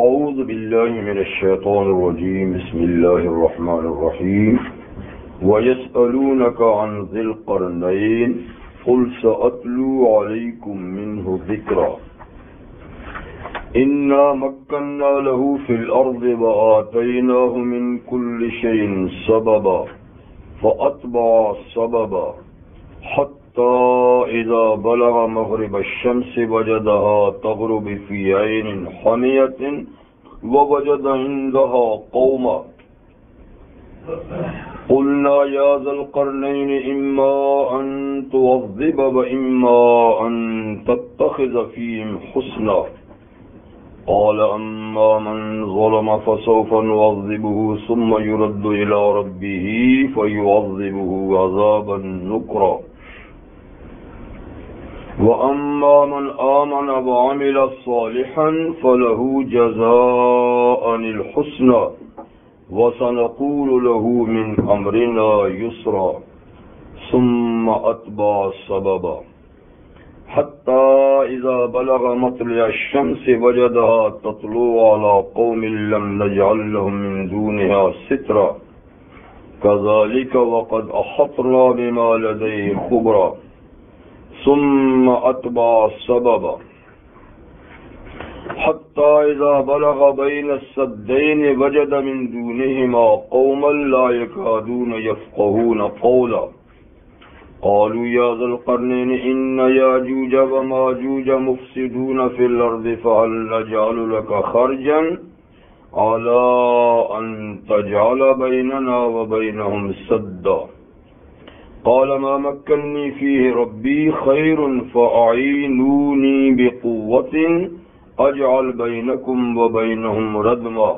اعوذ باللہ من الشیطان الرجیم بسم اللہ الرحمن الرحیم وَيَسْأَلُونَكَ عَنْ ذِي الْقَرْنَيْنِ قُلْ سَأَتْلُو عَلَيْكُمْ مِنْهُ ذِكْرًا إِنَّا مَكَّنَّا لَهُ فِي الْأَرْضِ وَآتَيْنَاهُ مِنْ كُلِّ شَيْءٍ سَبَبًا فَأَتْبَعَ سَبَبًا حَتَّى إِذَا بَلَغَ مَغْرِبَ الشَّمْسِ وَجَدَهَا تَغْرُبُ فِي عَيْنٍ حَمِيَةٍ وَوَجَدَ عِندَهَا قَوْمًا قُلْنَا يَا ذَا الْقَرْنَيْنِ إِمَّا أَن تُعَذِّبَ وَإِمَّا أَن تَتَّخِذَ فِيهِمْ حُسْنًا قَالَ أَمَّا مَنْ ظَلَمَ فَسَوْفَ نُعَذِّبُهُ ثُمَّ يُرَدُّ إِلَى رَبِّهِ فَيُعَذِّبُهُ عَذَابًا نُكْرًا وَأَمَّا مَنْ آمَنَ وَعَمِلَ صَالِحًا فَلَهُ جَزَاءً الْحُسْنَى وَسَنَقُولُ لَهُ مِنْ أَمْرِنَا يُسْرًا ثُمَّ أَتْبَعَ سَبَبًا حَتَّى إِذَا بَلَغَ مَطْلِعَ الشَّمْسِ وَجَدَهَا تَطْلُعُ عَلَى قَوْمٍ لَمْ نَجْعَلْ لَهُم مِّن دُونِهَا سِتْرًا كَذَلِكَ وَقَدْ أَحَطْنَا بِمَا لَدَيْهِ خُبْرًا ثُمَّ أَتْبَعَ سَبَبًا حتى إذا بلغ بين السدين وجد من دونهما قوما لا يكادون يفقهون قولا قالوا يا ذا القرنين إن ياجوج وماجوج مفسدون في الأرض فهل نجعل لك خرجا على أن تجعل بيننا وبينهم سدا قال ما مكنني فيه ربي خير فأعينوني بقوة اجعل بینکم و بینہم ردما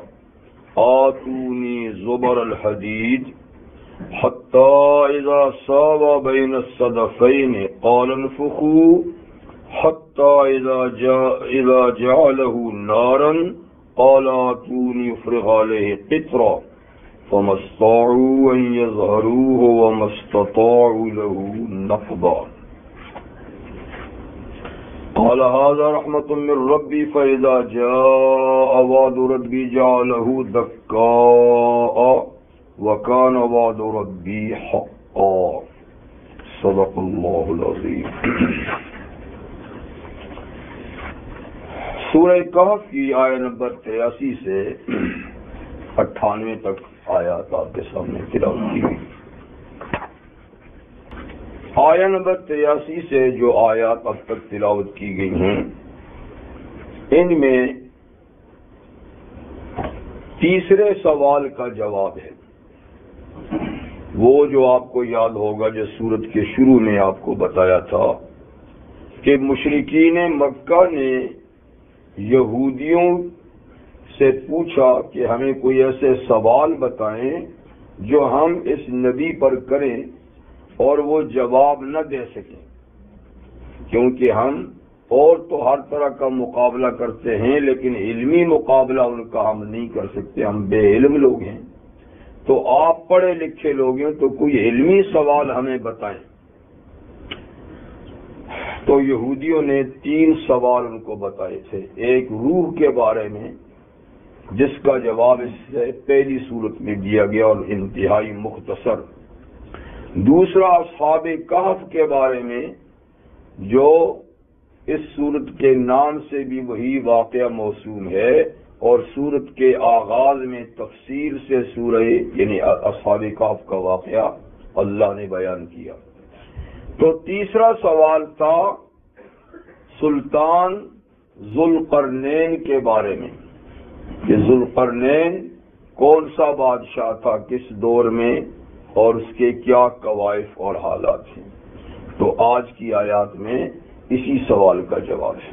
آتونی زبر الحدید حتی اذا ساوى بین الصدفین قال انفخوا حتی اذا جعله نارا قال آتونی افرغ علیہ قطرا فما استطاعوا ان يظهروه وما استطاعوا له نقبا قال هذا رحمة من ربي فإذا جاء وعد ربي جعله دكاء وكان وعد ربي حقا صدق الله العظيم. سورہ کہف کی آیت نمبر 83 سے 98 تک آیات آپ کے سامنے تلاوت کی گئی. آیت نمبر 83 سے جو آیات اب تک تلاوت کی گئی ہیں ان میں تیسرے سوال کا جواب ہے، وہ جو آپ کو یاد ہوگا جو سورت کے شروع میں آپ کو بتایا تھا کہ مشرکین مکہ نے یہودیوں سے پوچھا کہ ہمیں کوئی ایسے سوال بتائیں جو ہم اس نبی پر کریں اور وہ جواب نہ دے سکیں، کیونکہ ہم اور تو ہر طرح کا مقابلہ کرتے ہیں لیکن علمی مقابلہ ان کا ہم نہیں کر سکتے، ہم بے علم لوگ ہیں. تو آپ پڑھے لکھے لوگ ہیں تو کوئی علمی سوال ہمیں بتائیں. تو یہودیوں نے 3 سوال ان کو بتائے تھے. ایک روح کے بارے میں جس کا جواب اس سے پہلی صورت میں دیا گیا اور انتہائی مختصر. دوسرا اصحاب کہف کے بارے میں جو اس صورت کے نام سے بھی وہی واقعہ موسوم ہے اور صورت کے آغاز میں تفصیل سے سورہ یعنی اصحاب کہف کا واقعہ اللہ نے بیان کیا. تو تیسرا سوال تھا سلطان ذوالقرنین کے بارے میں کہ ذوالقرنین کون سا بادشاہ تھا، کس دور میں اور اس کے کیا کوائف اور حالات ہیں. تو آج کی آیات میں اسی سوال کا جواب ہے.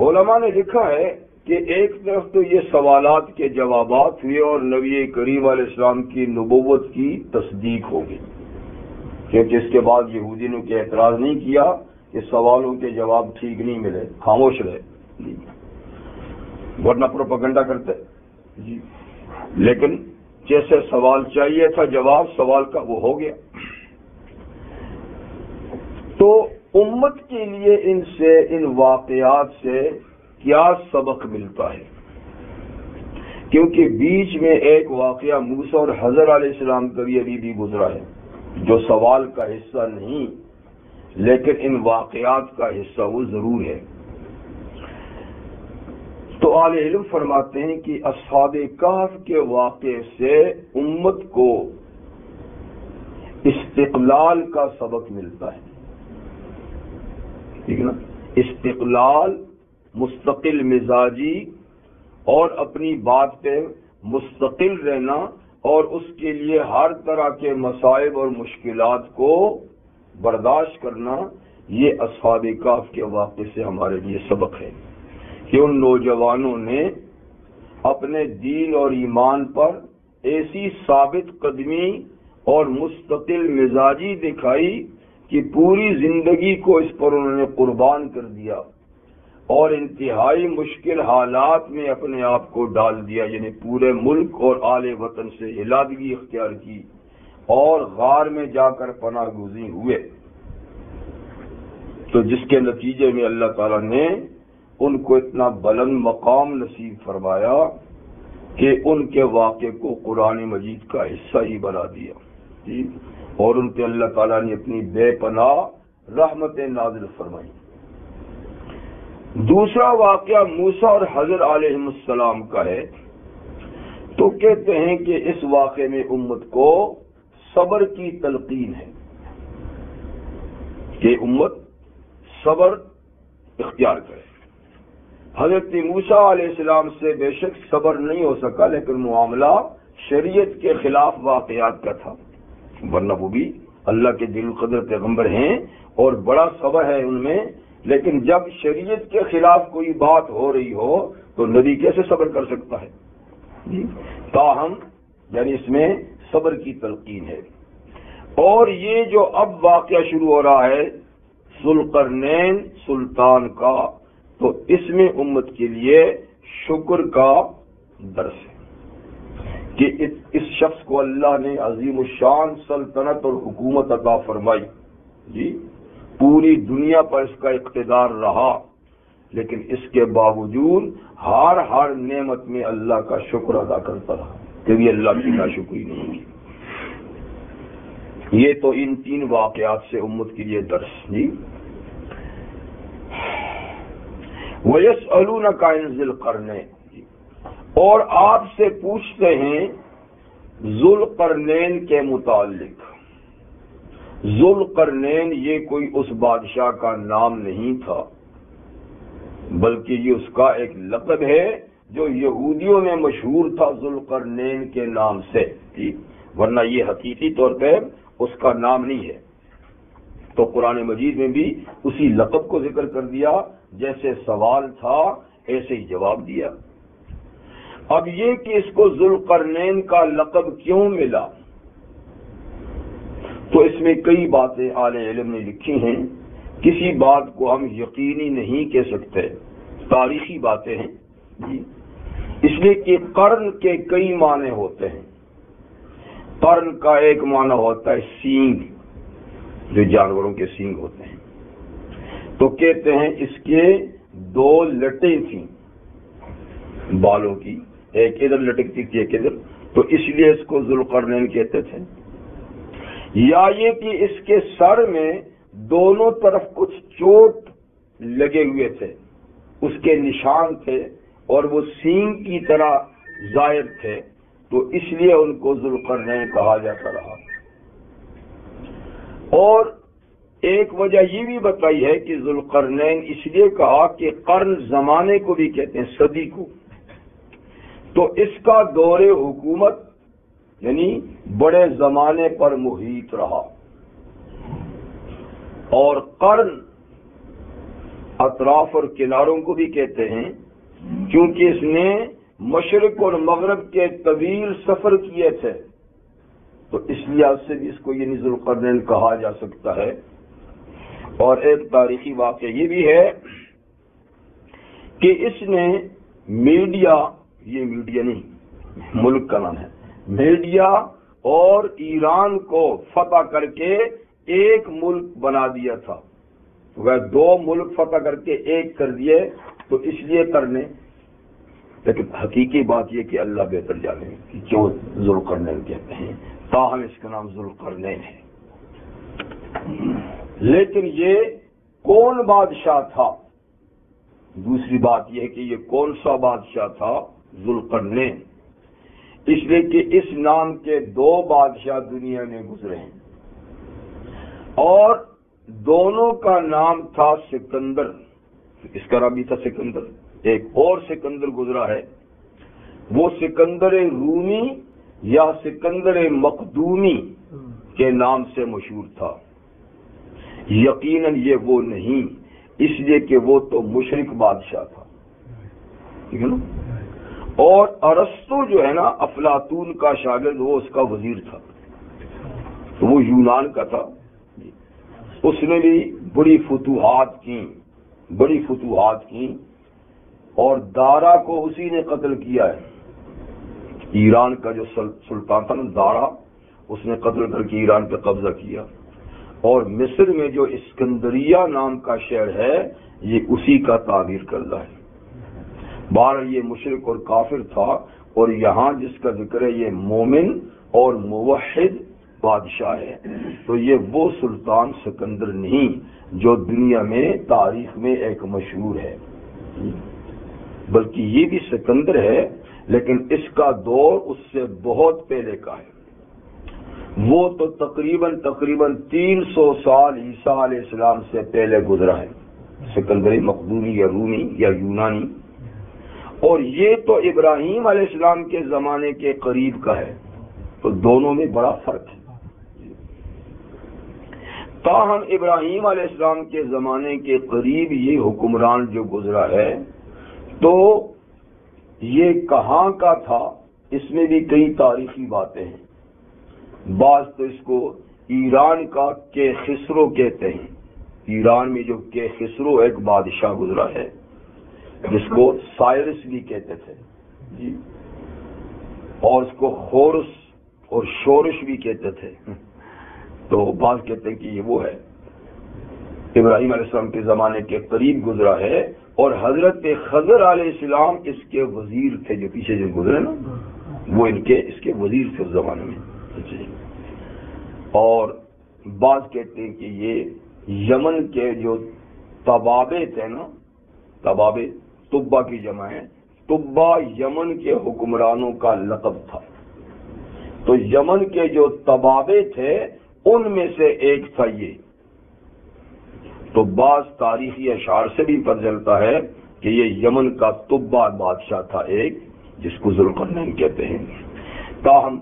علماء نے لکھا ہے کہ ایک طرف تو یہ سوالات کے جوابات ہوئے اور نبی کریم علیہ السلام کی نبوت کی تصدیق ہو گئی، کیونکہ اس کے بعد یہودی نے کہ اعتراض نہیں کیا کہ سوالوں کے جواب ٹھیک نہیں ملے، خاموش رہے، ورنہ پروپیگنڈا کرتے جی. لیکن جیسے سوال چاہیے تھا جواب سوال کا وہ ہو گیا. تو امت کے لیے ان واقعات سے کیا سبق ملتا ہے، کیونکہ بیچ میں ایک واقعہ موسیٰ اور خضر علیہ السلام کا بھی گزرا ہے جو سوال کا حصہ نہیں، لیکن ان واقعات کا حصہ وہ ضرور ہے۔ تو اہل علم فرماتے ہیں کہ اصحاب کہف کے واقعے سے امت کو استقلال کا سبق ملتا ہے، ٹھیک ہے نا، استقلال، مستقل مزاجی اور اپنی بات پہ مستقل رہنا اور اس کے لیے ہر طرح کے مصائب اور مشکلات کو برداشت کرنا، یہ اصحاب کہف کے واقعے سے ہمارے لیے سبق ہے کہ ان نوجوانوں نے اپنے دین اور ایمان پر ایسی ثابت قدمی اور مستقل مزاجی دکھائی کہ پوری زندگی کو اس پر انہوں نے قربان کر دیا اور انتہائی مشکل حالات میں اپنے آپ کو ڈال دیا، یعنی پورے ملک اور آل وطن سے علیحدگی اختیار کی اور غار میں جا کر پناہ گزین ہوئے، تو جس کے نتیجے میں اللہ تعالیٰ نے ان کو اتنا بلند مقام نصیب فرمایا کہ ان کے واقعے کو قرآن مجید کا حصہ ہی بنا دیا، اور ان پہ اللہ تعالیٰ نے اپنی بے پناہ رحمتیں نازل فرمائی۔ دوسرا واقعہ موسیٰ اور خضر علیہ السلام کا ہے، تو کہتے ہیں کہ اس واقعے میں امت کو صبر کی تلقین ہے کہ امت صبر اختیار کرے۔ حضرت موسیٰ علیہ السلام سے بے شک صبر نہیں ہو سکا، لیکن معاملہ شریعت کے خلاف واقعات کا تھا، ورنہ وہ بھی اللہ کے دل قدر پیغمبر ہیں اور بڑا صبر ہے ان میں، لیکن جب شریعت کے خلاف کوئی بات ہو رہی ہو تو نبی کیسے صبر کر سکتا ہے؟ تاہم یعنی اس میں صبر کی تلقین ہے۔ اور یہ جو اب واقعہ شروع ہو رہا ہے ذوالقرنین سلطان کا، تو اس میں امت کے لیے شکر کا درس ہے کہ اس شخص کو اللہ نے عظیم الشان سلطنت اور حکومت عطا فرمائی، پوری دنیا پر اس کا اقتدار رہا، لیکن اس کے باوجود ہر نعمت میں اللہ کا شکر ادا کرتا رہا، کبھی اللہ کی ناشکری نہیں کی۔ یہ تو ان تین واقعات سے امت کے لیے درس۔ وَيَسْأَلُونَكَ عَنِ ذِي الْقَرْنَيْنِ، اور آپ سے پوچھتے ہیں ذوالقرنین کے متعلق۔ ذوالقرنین یہ کوئی اس بادشاہ کا نام نہیں تھا، بلکہ یہ اس کا ایک لقب ہے جو یہودیوں میں مشہور تھا ذوالقرنین کے نام سے، ورنہ یہ حقیقی طور پہ اس کا نام نہیں ہے۔ تو قرآن مجید میں بھی اسی لقب کو ذکر کر دیا، جیسے سوال تھا ایسے ہی جواب دیا۔ اب یہ کہ اس کو ذوالقرنین کا لقب کیوں ملا، تو اس میں کئی باتیں اہل علم نے لکھی ہیں، کسی بات کو ہم یقینی نہیں کہہ سکتے، تاریخی باتیں ہیں اس لیے کہ قرن کے کئی معنی ہوتے ہیں۔ قرن کا ایک معنی ہوتا ہے سینگ، جو جانوروں کے سینگ ہوتے ہیں، تو کہتے ہیں اس کے دو لٹیں تھیں بالوں کی، ایک ادھر لٹکتی تھی ایک ادھر، تو اس لیے اس کو ذوالقرنین کہتے تھے۔ یا یہ کہ اس کے سر میں دونوں طرف کچھ چوٹ لگے ہوئے تھے، اس کے نشان تھے اور وہ سینگ کی طرح ظاہر تھے، تو اس لیے ان کو ذوالقرنین کہا جاتا رہا۔ اور ایک وجہ یہ بھی بتائی ہے کہ ذوالقرنین اس لیے کہا کہ قرن زمانے کو بھی کہتے ہیں، صدی کو، تو اس کا دور حکومت یعنی بڑے زمانے پر محیط رہا، اور قرن اطراف اور کناروں کو بھی کہتے ہیں کیونکہ اس نے مشرق اور مغرب کے طویل سفر کیے تھے، تو اس لحاظ سے بھی اس کو یہ ذوالقرنین کہا جا سکتا ہے۔ اور ایک تاریخی واقعہ یہ بھی ہے کہ اس نے میڈیا، یہ میڈیا نہیں ملک کا نام ہے، میڈیا اور ایران کو فتح کر کے ایک ملک بنا دیا تھا، وہ دو ملک فتح کر کے ایک کر دیے، تو اس لیے کرنے، لیکن حقیقی بات یہ کہ اللہ بہتر جانے کہ کیوں ذوالقرنین کہتے ہیں، تاہم اس کا نام ذوالقرنین ہے۔ لیکن یہ کون بادشاہ تھا؟ دوسری بات یہ ہے کہ یہ کون سا بادشاہ تھا؟ ذوالقرنین، اس لیے کہ اس نام کے 2 بادشاہ دنیا میں گزرے ہیں، اور دونوں کا نام تھا سکندر۔ اس کا نام بھی تھا سکندر۔ ایک اور سکندر گزرا ہے، وہ سکندر رومی یا سکندر مقدومی کے نام سے مشہور تھا۔ یقیناً یہ وہ نہیں، اس لیے کہ وہ تو مشرک بادشاہ تھا، ٹھیک ہے نا۔ اور ارسطو جو ہے نا افلاطون کا شاگرد، وہ اس کا وزیر تھا، وہ یونان کا تھا۔ اس نے بھی بڑی فتوحات کی، اور دارا کو اسی نے قتل کیا ہے۔ ایران کا جو سلطان تھا نا دارا، اس نے قتل کر کے ایران پہ قبضہ کیا، اور مصر میں جو اسکندریہ نام کا شہر ہے یہ اسی کا تعمیر کردہ ہے۔ بہرحال یہ مشرک اور کافر تھا، اور یہاں جس کا ذکر ہے یہ مومن اور موحد بادشاہ ہے۔ تو یہ وہ سلطان سکندر نہیں جو دنیا میں تاریخ میں ایک مشہور ہے، بلکہ یہ بھی سکندر ہے، لیکن اس کا دور اس سے بہت پہلے کا ہے۔ وہ تو تقریباً 300 سال عیسیٰ علیہ السلام سے پہلے گزرا ہے، سکندر مقدونی یا رومی یا یونانی، اور یہ تو ابراہیم علیہ السلام کے زمانے کے قریب کا ہے، تو دونوں میں بڑا فرق ہے۔ تاہم ابراہیم علیہ السلام کے زمانے کے قریب یہ حکمران جو گزرا ہے، تو یہ کہاں کا تھا؟ اس میں بھی کئی تاریخی باتیں ہیں۔ بعض تو اس کو ایران کا کیخسرو کہتے ہیں۔ ایران میں جو کیخسرو ایک بادشاہ گزرا ہے، جس کو سائرس بھی کہتے تھے جی، اور اس کو خورس اور شورش بھی کہتے تھے، تو بعض کہتے ہیں کہ یہ وہ ہے، ابراہیم علیہ السلام کے زمانے کے قریب گزرا ہے، اور حضرت خضر علیہ السلام اس کے وزیر تھے، جو پیچھے جو گزرے نا وہ اس کے وزیر تھے اس زمانے میں۔ اور بعض کہتے ہیں کہ یہ یمن کے جو طبابے تھے نا، طبابے طبا کی جمع ہے، طبا یمن کے حکمرانوں کا لقب تھا، تو یمن کے جو طبابے تھے ان میں سے ایک تھا یہ۔ تو بعض تاریخی اشعار سے بھی پتہ چلتا ہے کہ یہ یمن کا طبا بادشاہ تھا ایک، جس کو ذوالقرنین کہتے ہیں۔ تاہم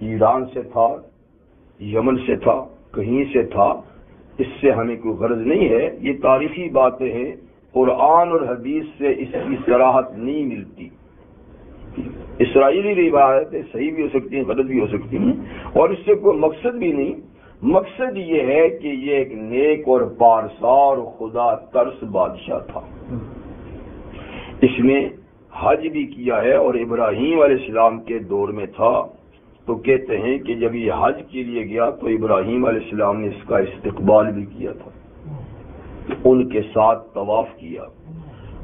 ایران سے تھا، یمن سے تھا، کہیں سے تھا، اس سے ہمیں کوئی غرض نہیں ہے، یہ تاریخی باتیں ہیں، قرآن اور حدیث سے اس کی صراحت نہیں ملتی۔ اسرائیلی روایتیں صحیح بھی ہو سکتی ہیں، غلط بھی ہو سکتی ہیں، اور اس سے کوئی مقصد بھی نہیں۔ مقصد یہ ہے کہ یہ ایک نیک اور پارسا اور خدا ترس بادشاہ تھا۔ اس نے حج بھی کیا ہے، اور ابراہیم علیہ السلام کے دور میں تھا، تو کہتے ہیں کہ جب یہ حج کے لیے گیا تو ابراہیم علیہ السلام نے اس کا استقبال بھی کیا تھا، ان کے ساتھ طواف کیا،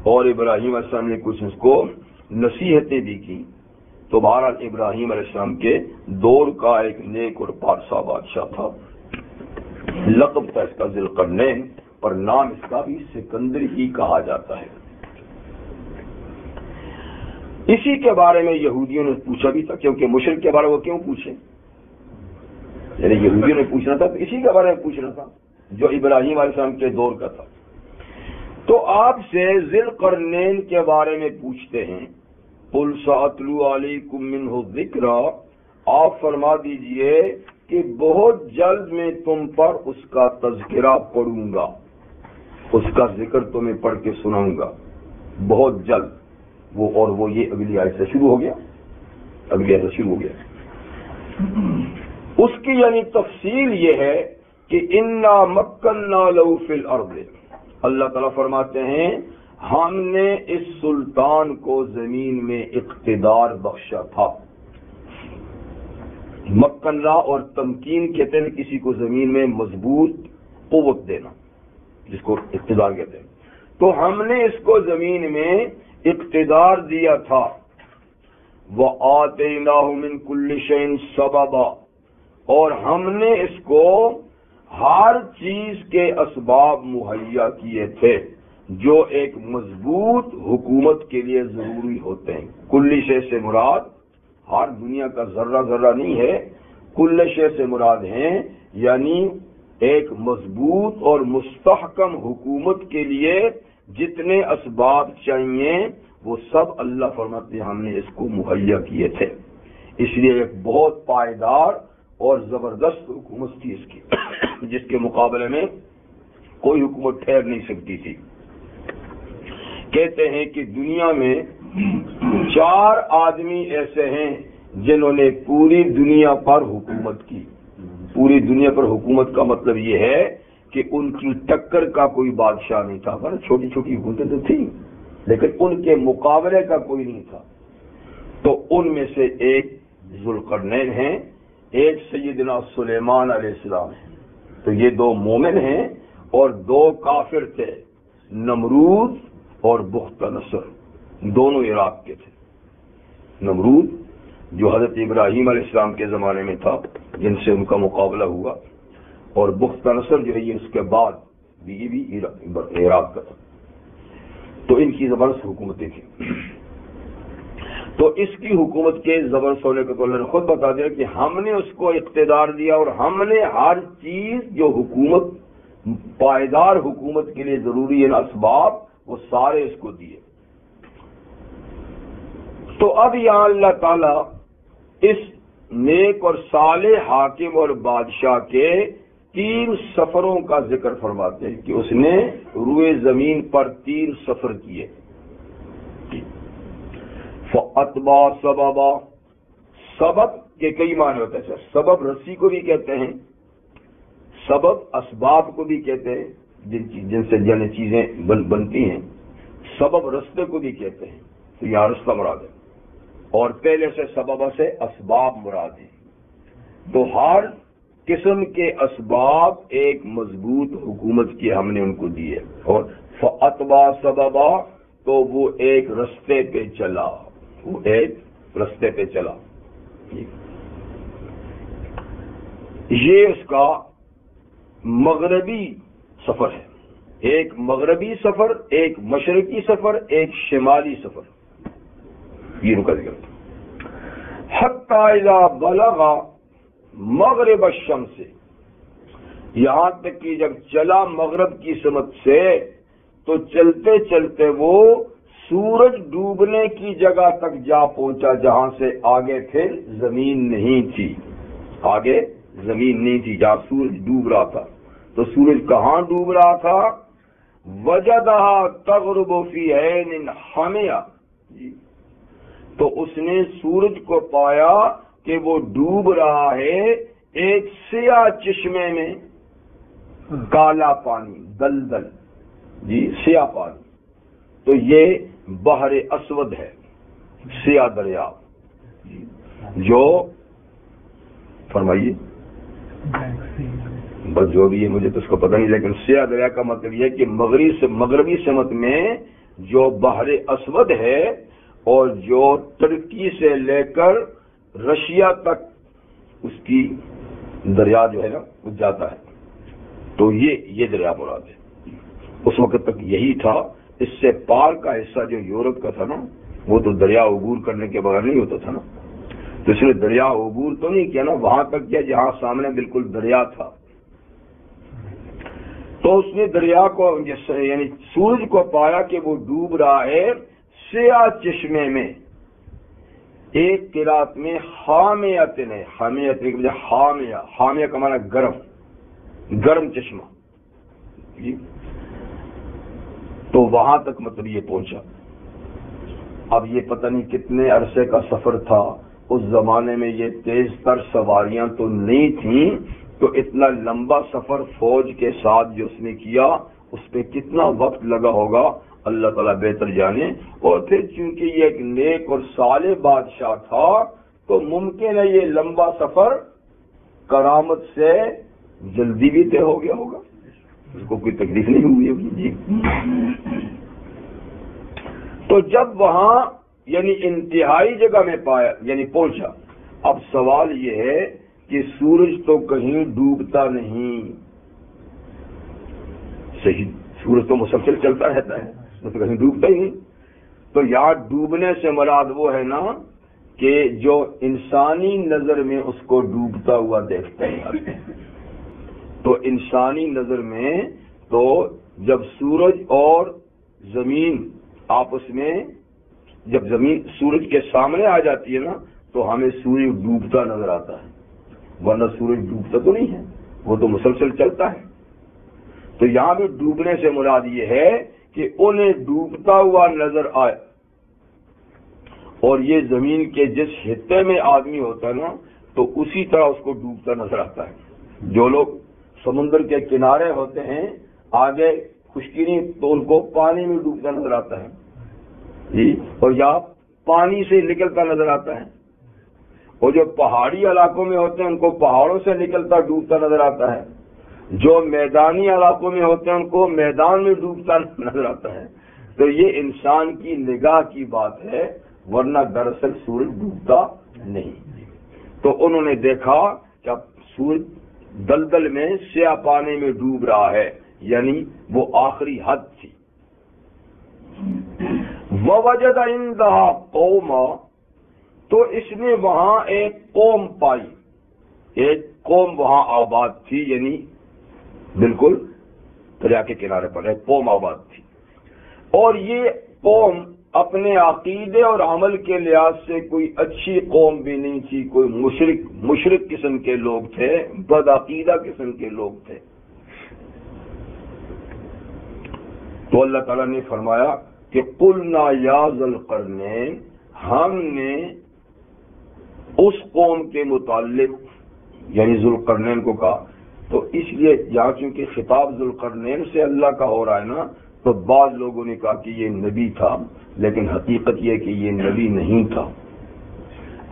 اور ابراہیم علیہ السلام نے کچھ اس کو نصیحتیں بھی کی۔ تو بہرحال ابراہیم علیہ السلام کے دور کا ایک نیک اور پارسا بادشاہ تھا، لقب تھا اس کا ذوالقرنین، اور نام اس کا بھی سکندر ہی کہا جاتا ہے۔ اسی کے بارے میں یہودیوں نے پوچھا بھی تھا، کیونکہ مشرک کے بارے میں وہ کیوں پوچھے، یعنی یہودیوں نے پوچھنا تھا تو اسی کے بارے میں پوچھنا تھا جو ابراہیم علیہ السلام کے دور کا تھا۔ تو آپ سے ذوالقرنین کے بارے میں پوچھتے ہیں، قُلْ سَأَتْلُو عَلَيْكُمْ مِنْهُ ذِكْرًا، آپ فرما دیجئے کہ بہت جلد میں تم پر اس کا تذکرہ پڑھوں گا، اس کا ذکر تمہیں پڑھ کے سناؤں گا بہت جلد۔ وہ یہ اگلی آیت سے شروع ہو گیا، اس کی یعنی تفصیل یہ ہے کہ اِنَّا مَكَّنَّا لَهُ فِي الْأَرْضِ، اللہ تعالیٰ فرماتے ہیں ہم نے اس سلطان کو زمین میں اقتدار بخشا تھا۔ مکنہ اور تمکین کہتے ہیں کسی کو زمین میں مضبوط قوت دینا، جس کو اقتدار کہتے ہیں۔ تو ہم نے اس کو زمین میں اقتدار دیا تھا. وَآتَيْنَاهُ مِنْ كُلِّ شَيْءٍ سَبَبًا، اور ہم نے اس کو ہر چیز کے اسباب مہیا کیے تھے جو ایک مضبوط حکومت کے لیے ضروری ہوتے ہیں. کل شے سے مراد ہر دنیا کا ذرہ ذرہ نہیں ہے، کل شے سے مراد ہیں یعنی ایک مضبوط اور مستحکم حکومت کے لیے جتنے اسباب چاہیے وہ سب اللہ فرماتے ہیں ہم نے اس کو مہیا کیے تھے. اس لیے ایک بہت پائیدار اور زبردست حکومت تھی اس کی، جس کے مقابلے میں کوئی حکومت ٹھہر نہیں سکتی تھی. کہتے ہیں کہ دنیا میں 4 آدمی ایسے ہیں جنہوں نے پوری دنیا پر حکومت کی. پوری دنیا پر حکومت کا مطلب یہ ہے کہ ان کی ٹکر کا کوئی بادشاہ نہیں تھا. پر چھوٹی چھوٹی حکومتیں تو تھیں لیکن ان کے مقابلے کا کوئی نہیں تھا. تو ان میں سے ایک ذوالقرنین ہیں، ایک سیدنا سلیمان علیہ السلام ہیں. تو یہ 2 مومن ہیں اور 2 کافر تھے، نمرود اور بخت نصر، دونوں عراق کے تھے. نمرود جو حضرت ابراہیم علیہ السلام کے زمانے میں تھا جن سے ان کا مقابلہ ہوا، اور بخت نصر جو ہے یہ اس کے بعد یہ بھی عراق کا تھا. تو ان کی زبردست حکومتیں تھیں. تو اس کی حکومت کے زبردست ہونے کو تو اللہ نے خود بتا دیا کہ ہم نے اس کو اقتدار دیا اور ہم نے ہر چیز جو حکومت پائیدار حکومت کے لیے ضروری ہے اسباب وہ سارے اس کو دیے. تو اب یہاں اللہ تعالیٰ اس نیک اور صالح حاکم اور بادشاہ کے 3 سفروں کا ذکر فرماتے ہیں کہ اس نے روئے زمین پر 3 سفر کیے. فَأَتْبَعَ سَبَبًا، سبب کے کئی معنی ہوتے ہیں. سبب رسی کو بھی کہتے ہیں، سبب اسباب کو بھی کہتے ہیں جن سے جن چیزیں بنتی ہیں. سبب رستے کو بھی کہتے ہیں. تو یہاں رستہ مراد ہے اور پہلے سے سبب سے اسباب مراد ہیں. تو ہر قسم کے اسباب ایک مضبوط حکومت کی ہم نے ان کو دیے. اور فَأَتْبَعَ سَبَبًا، تو وہ ایک رستے پہ چلا، وہ ایک رستے پہ چلا. یہ اس کا مغربی سفر ہے. ایک مغربی سفر، ایک مشرقی سفر، ایک شمالی سفر. یہ رکا ذکر حتی اذا بلغ مغرب الشمس، یہاں تک کہ جب چلا مغرب کی سمت سے تو چلتے چلتے وہ سورج ڈوبنے کی جگہ تک جا پہنچا جہاں سے آگے پھر زمین نہیں تھی. آگے زمین نہیں تھی جہاں سورج ڈوب رہا تھا. تو سورج کہاں ڈوب رہا تھا؟ وجدہا تغرب فی عین حامیہ. تو اس نے سورج کو پایا کہ وہ ڈوب رہا ہے ایک سیاہ چشمے میں، کالا پانی، دلدل، سیاہ پانی. تو یہ بحر اسود ہے، سیاہ دریا. جو فرمائیے بس جو بھی ہے مجھے تو اس کو پتہ نہیں، لیکن سیاہ دریا کا مطلب یہ کہ مغربی سمت میں جو بحر اسود ہے اور جو ترکی سے لے کر رشیا تک اس کی دریا جو ہے نا وہ جاتا ہے. تو یہ دریا مراد ہے. اس وقت تک یہی تھا. اس سے پار کا حصہ جو یورپ کا تھا نا وہ تو دریا عبور کرنے کے بغیر نہیں ہوتا تھا نا. تو اس نے دریا عبور تو نہیں کیا نا، وہاں تک کیا جہاں سامنے بالکل دریا تھا. تو اس نے دریا کو یعنی سورج کو پایا کہ وہ ڈوب رہا ہے سیاہ چشمے میں. ایک قرات میں حامیت نے، حامیت کی وجہ حامیہ، حامیہ کا معنی گرم چشمہ. تو وہاں تک مطلب یہ پہنچا. اب یہ پتہ نہیں کتنے عرصے کا سفر تھا. اس زمانے میں یہ تیز تر سواریاں تو نہیں تھیں، تو اتنا لمبا سفر فوج کے ساتھ جو اس نے کیا اس پہ کتنا وقت لگا ہوگا اللہ تعالیٰ بہتر جانے. اور پھر چونکہ یہ ایک نیک اور صالح بادشاہ تھا تو ممکن ہے یہ لمبا سفر کرامت سے جلدی بھی طے ہو گیا ہوگا. اس کو کوئی تکلیف نہیں ہوئی ہوگی جی. تو جب وہاں یعنی انتہائی جگہ میں پایا یعنی پہنچا، اب سوال یہ ہے کہ سورج تو کہیں ڈوبتا نہیں، صحیح، سورج تو مسلسل چلتا رہتا ہے، وہ تو کہیں ڈوبتا ہی نہیں. تو یہاں ڈوبنے سے مراد وہ ہے نا کہ جو انسانی نظر میں اس کو ڈوبتا ہوا دیکھتے ہیں. تو انسانی نظر میں تو جب سورج اور زمین آپس میں جب زمین سورج کے سامنے آ جاتی ہے نا تو ہمیں سورج ڈوبتا نظر آتا ہے، ورنہ سورج ڈوبتا تو نہیں ہے، وہ تو مسلسل چلتا ہے. تو یہاں بھی ڈوبنے سے مراد یہ ہے کہ انہیں ڈوبتا ہوا نظر آئے. اور یہ زمین کے جس خطے میں آدمی ہوتا ہے نا تو اسی طرح اس کو ڈوبتا نظر آتا ہے. جو لوگ سمندر کے کنارے ہوتے ہیں آگے خشکی نہیں تو ان کو پانی میں ڈوبتا نظر آتا ہے جی، اور یا پانی سے نکلتا نظر آتا ہے. اور جو پہاڑی علاقوں میں ہوتے ہیں ان کو پہاڑوں سے نکلتا ڈوبتا نظر آتا ہے. جو میدانی علاقوں میں ہوتے ہیں ان کو میدان میں ڈوبتا نظر آتا ہے. تو یہ انسان کی نگاہ کی بات ہے، ورنہ دراصل سورج ڈوبتا نہیں. تو انہوں نے دیکھا کہ اب سورج دلدل میں سیاہ پانی میں ڈوب رہا ہے، یعنی وہ آخری حد تھی. وَوَجَدَ عِندَهَا قَوْمًا، تو اس نے وہاں ایک قوم پائی، ایک قوم وہاں آباد تھی، یعنی بالکل دریا کے کنارے پر ایک قوم آباد تھی. اور یہ قوم اپنے عقیدے اور عمل کے لحاظ سے کوئی اچھی قوم بھی نہیں تھی، کوئی مشرک قسم کے لوگ تھے، بد عقیدہ قسم کے لوگ تھے. تو اللہ تعالیٰ نے فرمایا کہ قُلْنَا يَا ذَا الْقَرْنَيْنِ، ہم نے اس قوم کے متعلق یعنی ذوالقرنین کو کہا. تو اس لیے یہاں چونکہ خطاب ذوالقرنین سے اللہ کا ہو رہا ہے نا تو بعض لوگوں نے کہا کہ یہ نبی تھا، لیکن حقیقت یہ کہ یہ نبی نہیں تھا.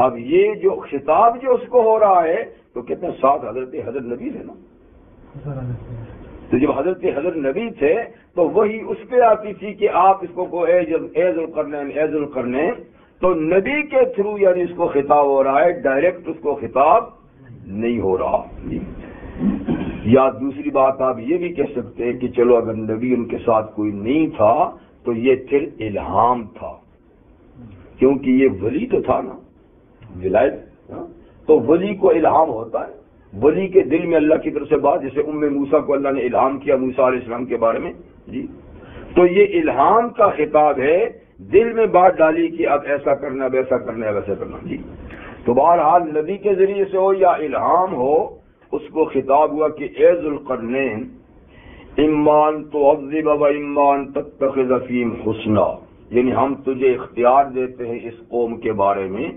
اب یہ جو خطاب جو اس کو ہو رہا ہے تو کہتے ہیں ساتھ حضرت نبی تھے نا. تو جب حضرت نبی تھے تو وہی اس پہ آتی تھی کہ آپ اس کو اے ذوالقرنین. تو نبی کے تھرو یعنی اس کو خطاب ہو رہا ہے، ڈائریکٹ اس کو خطاب نہیں ہو رہا. یا دوسری بات آپ یہ بھی کہہ سکتے ہیں کہ چلو اگر نبی ان کے ساتھ کوئی نہیں تھا تو یہ پھر الہام تھا، کیونکہ یہ ولی تو تھا نا، ولایت. تو ولی کو الہام ہوتا ہے، ولی کے دل میں اللہ کی طرف سے بات، جیسے موسیٰ کو اللہ نے الہام کیا موسیٰ علیہ السلام کے بارے میں جی. تو یہ الہام کا خطاب ہے، دل میں بات ڈالی کہ اب ایسا کرنا، اب ایسا کرنا، اب ایسا کرنا جی. تو بہرحال نبی کے ذریعے سے ہو یا الہام ہو، اس کو خطاب ہوا کہ اے ذوالقرنین امان تعذب و امان تتخذ فیہم حسنا، یعنی ہم تجھے اختیار دیتے ہیں اس قوم کے بارے میں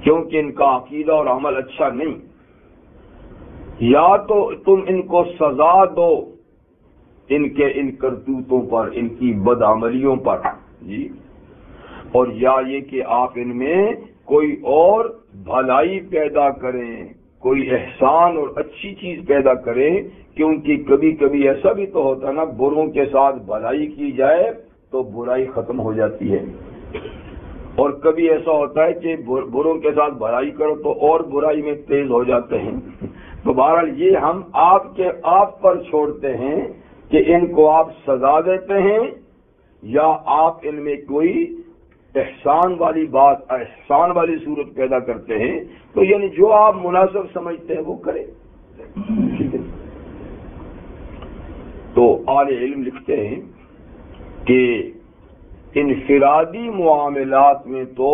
کیونکہ ان کا عقیدہ اور عمل اچھا نہیں، یا تو تم ان کو سزا دو ان کے ان کرتوتوں پر، ان کی بدعملیوں پر جی، اور یا یہ کہ آپ ان میں کوئی اور بھلائی پیدا کریں، کوئی احسان اور اچھی چیز پیدا کریں، کیونکہ کبھی کبھی ایسا بھی تو ہوتا ہے نا، بروں کے ساتھ بھلائی کی جائے تو برائی ختم ہو جاتی ہے، اور کبھی ایسا ہوتا ہے کہ بروں کے ساتھ بھلائی کرو تو اور برائی میں تیز ہو جاتے ہیں. تو بہرحال یہ ہم آپ پر چھوڑتے ہیں کہ ان کو آپ سزا دیتے ہیں یا آپ ان میں کوئی احسان والی بات، احسان والی صورت پیدا کرتے ہیں. تو یعنی جو آپ مناسب سمجھتے ہیں وہ کریں. ٹھیک ہے. تو اہل علم لکھتے ہیں کہ انفرادی معاملات میں تو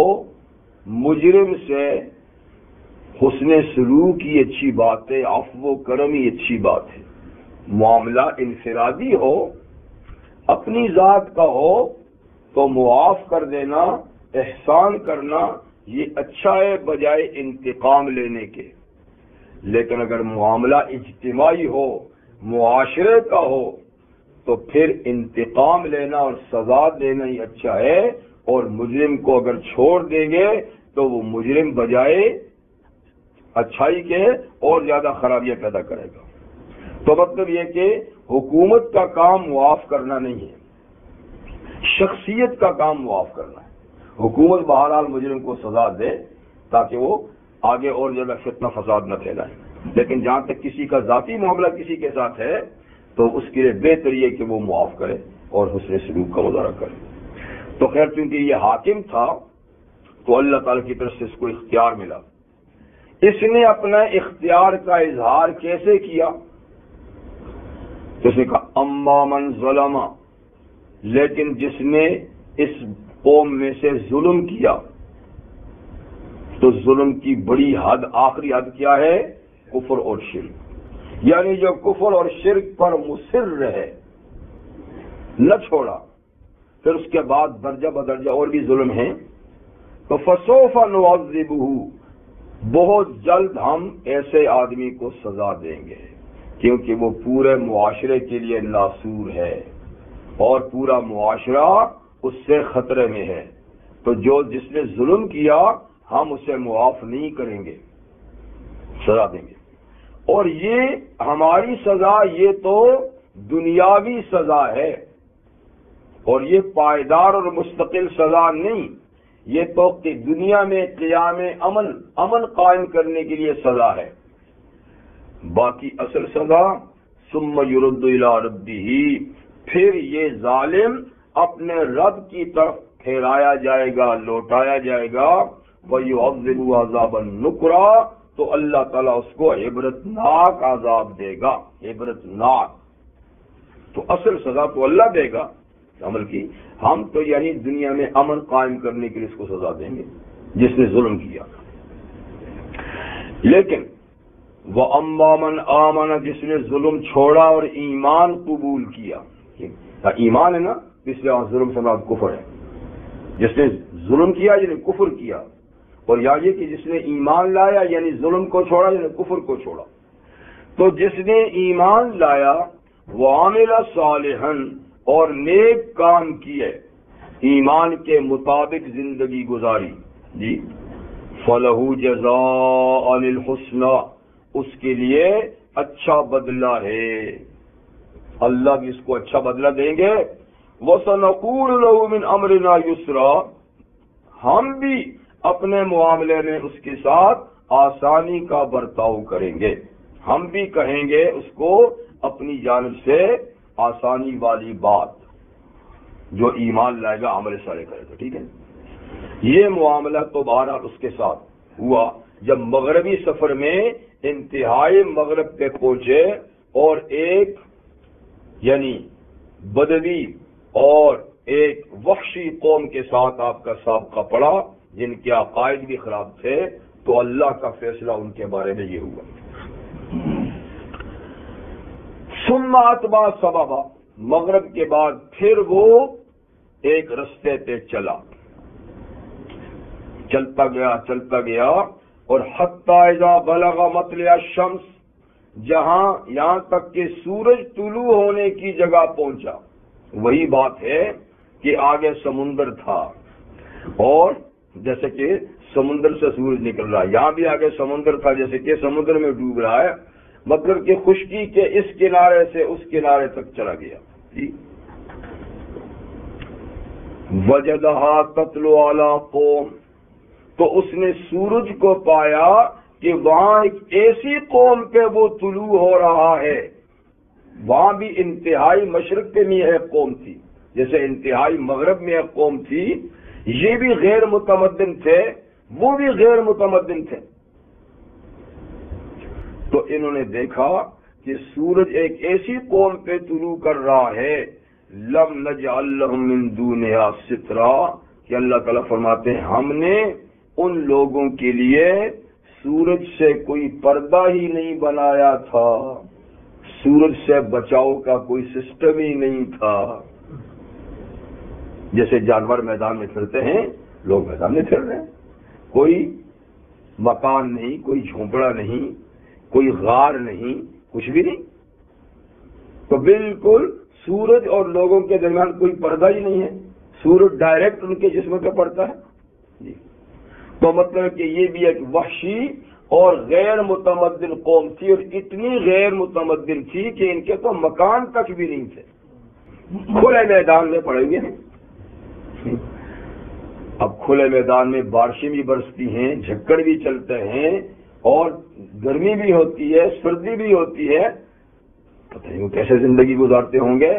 مجرم سے حسن سلوک ہی اچھی بات ہے، عفو و کرم ہی اچھی بات ہے. معاملہ انفرادی ہو، اپنی ذات کا ہو تو معاف کر دینا، احسان کرنا یہ اچھا ہے بجائے انتقام لینے کے. لیکن اگر معاملہ اجتماعی ہو، معاشرے کا ہو تو پھر انتقام لینا اور سزا دینا ہی اچھا ہے. اور مجرم کو اگر چھوڑ دیں گے تو وہ مجرم بجائے اچھائی کے اور زیادہ خرابیاں پیدا کرے گا. تو مطلب یہ کہ حکومت کا کام معاف کرنا نہیں ہے، شخصیت کا کام معاف کرنا ہے۔ حکومت بہرحال مجرم کو سزا دے تاکہ وہ آگے اور زیادہ فتنہ فساد نہ پھیلائے، لیکن جہاں تک کسی کا ذاتی معاملہ کسی کے ساتھ ہے تو اس کے لیے بہتر یہ کہ وہ معاف کرے اور حسن سلوک کا مظاہرہ کرے۔ تو خیر چونکہ یہ حاکم تھا تو اللہ تعالیٰ کی طرف سے اس کو اختیار ملا۔ اس نے اپنا اختیار کا اظہار کیسے کیا؟ تو اس نے کہا اما من ظلم، لیکن جس نے اس قوم میں سے ظلم کیا، تو ظلم کی بڑی حد، آخری حد کیا ہے؟ کفر اور شرک، یعنی جو کفر اور شرک پر مصر رہے، نہ چھوڑا، پھر اس کے بعد درجہ بدرجہ اور بھی ظلم ہیں، تو فسوف نعذبہ، بہت جلد ہم ایسے آدمی کو سزا دیں گے، کیونکہ وہ پورے معاشرے کے لیے ناسور ہے اور پورا معاشرہ اس سے خطرے میں ہے، تو جس نے ظلم کیا ہم اسے معاف نہیں کریں گے، سزا دیں گے۔ اور یہ ہماری سزا یہ تو دنیاوی سزا ہے، اور یہ پائیدار اور مستقل سزا نہیں، یہ تو کہ دنیا میں قیام امن قائم کرنے کے لیے سزا ہے۔ باقی اصل سزا ثم یرد الی ربہ، پھر یہ ظالم اپنے رب کی طرف پھیرایا جائے گا، لوٹایا جائے گا، وَيُعَذِّبُ عَذَابًا نُكْرًا، تو اللہ تعالیٰ اس کو عبرتناک عذاب دے گا، عبرتناک۔ تو اصل سزا تو اللہ دے گا عمل کی، ہم تو یعنی دنیا میں امن قائم کرنے کے لیے اس کو سزا دیں گے جس نے ظلم کیا۔ لیکن وَأَمَّا مَنْ آمَنَ، جس نے ظلم چھوڑا اور ایمان قبول کیا، ایمان ہے نا، اس لیے ظلم سے مراد کفر ہے، جس نے ظلم کیا یعنی کفر کیا، اور یہ کہ جس نے ایمان لایا یعنی ظلم کو چھوڑا یعنی کفر کو چھوڑا۔ تو جس نے ایمان لایا وعمل صالحا، اور نیک کام کیے، ایمان کے مطابق زندگی گزاری، جی، فَلَهُ جَزَاءً الْحُسْنَى، اس کے لیے اچھا بدلہ ہے، اللہ بھی اس کو اچھا بدلہ دیں گے۔ وَسَنَقُولُ لَهُ مِنْ أَمْرِنَا يُسْرًا، ہم بھی اپنے معاملے میں اس کے ساتھ آسانی کا برتاؤ کریں گے، ہم بھی کہیں گے اس کو اپنی جانب سے آسانی والی بات، جو ایمان لائے گا عمل صالح کرے گا، ٹھیک ہے۔ یہ معاملہ تو بہرحال اس کے ساتھ ہوا جب مغربی سفر میں انتہائی مغرب پہ پہنچے اور ایک یعنی بدوی اور ایک وحشی قوم کے ساتھ آپ کا سابقہ پڑا جن کے عقائد بھی خراب تھے، تو اللہ کا فیصلہ ان کے بارے میں یہ ہوا۔ ثم اتبع سببا، مغرب کے بعد پھر وہ ایک رستے پہ چلتا گیا اور حتی اذا بلغ مطلع الشمس، یہاں تک کہ سورج طلوع ہونے کی جگہ پہنچا۔ وہی بات ہے کہ آگے سمندر تھا، اور جیسے کہ سمندر سے سورج نکل رہا ہے، یہاں بھی آگے سمندر تھا، جیسے کہ سمندر میں ڈوب رہا ہے، مطلب کہ خشکی کے اس کنارے سے اس کنارے تک چلا گیا۔ وجدہا تطلع علی قوم، تو اس نے سورج کو پایا کہ وہاں ایک ایسی قوم پہ وہ طلوع ہو رہا ہے، وہاں بھی انتہائی مشرق پہ میں ایک قوم تھی، جیسے انتہائی مغرب میں ایک قوم تھی، یہ بھی غیر متمدن تھے، وہ بھی غیر متمدن تھے۔ تو انہوں نے دیکھا کہ سورج ایک ایسی قوم پہ طلوع کر رہا ہے، لم نجعل لهم من دونها سترا، کہ اللہ تعالیٰ فرماتے ہیں ہم نے ان لوگوں کے لیے سورج سے کوئی پردہ ہی نہیں بنایا تھا، سورج سے بچاؤ کا کوئی سسٹم ہی نہیں تھا۔ جیسے جانور میدان میں پھرتے ہیں، لوگ میدان میں پھر رہے ہیں، کوئی مکان نہیں، کوئی جھونپڑا نہیں، کوئی غار نہیں، کچھ بھی نہیں، تو بالکل سورج اور لوگوں کے درمیان کوئی پردہ ہی نہیں ہے، سورج ڈائریکٹ ان کے جسم پہ پڑتا ہے، جی۔ تو مطلب کہ یہ بھی ایک وحشی اور غیر متمدن قوم تھی، اور اتنی غیر متمدن تھی کہ ان کے تو مکان تک بھی نہیں تھے، کھلے میدان میں پڑے ہوئے ہیں۔ اب کھلے میدان میں بارشیں بھی برستی ہیں، جھکڑ بھی چلتے ہیں، اور گرمی بھی ہوتی ہے، سردی بھی ہوتی ہے، پتہ نہیں وہ کیسے زندگی گزارتے ہوں گے۔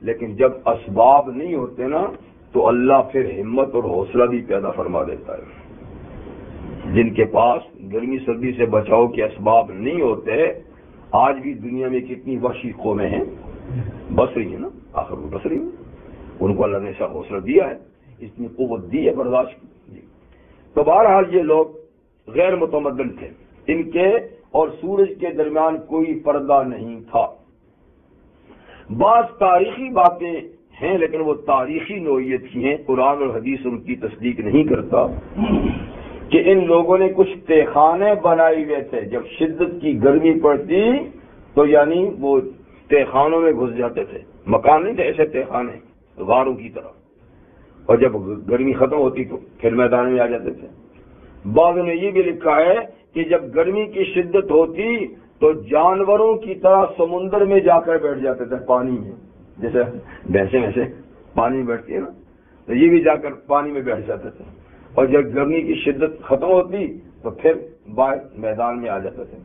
لیکن جب اسباب نہیں ہوتے نا تو اللہ پھر ہمت اور حوصلہ بھی پیدا فرما دیتا ہے۔ جن کے پاس گرمی سردی سے بچاؤ کے اسباب نہیں ہوتے، آج بھی دنیا میں کتنی وحشی قومیں ہیں، بس رہی ہیں نا، آخر وہ بس رہی ہیں، ان کو اللہ نے ایسا حوصلہ دیا ہے، اتنی قوت دی ہے برداشت کی۔ تو بہرحال یہ لوگ غیر متمدن تھے، ان کے اور سورج کے درمیان کوئی پردہ نہیں تھا۔ بعض تاریخی باتیں ہیں لیکن وہ تاریخی نوعیت کی ہیں، قرآن اور حدیث ان کی تصدیق نہیں کرتا، کہ ان لوگوں نے کچھ تہخانے بنائے ہوئے تھے، جب شدت کی گرمی پڑتی تو یعنی وہ تہخانوں میں گھس جاتے تھے، مکان نہیں تھے، ایسے تہخانے غاروں کی طرح، اور جب گرمی ختم ہوتی تو پھر میدان میں آ جاتے تھے۔ بعض نے یہ بھی لکھا ہے کہ جب گرمی کی شدت ہوتی تو جانوروں کی طرح سمندر میں جا کر بیٹھ جاتے تھے، پانی میں، جیسے بھینسیں ویسے پانی میں بیٹھتی ہے نا، تو یہ بھی جا کر پانی میں بیٹھ جاتے تھے، اور جب گرمی کی شدت ختم ہوتی تو پھر باہر میدان میں آ جاتے تھے۔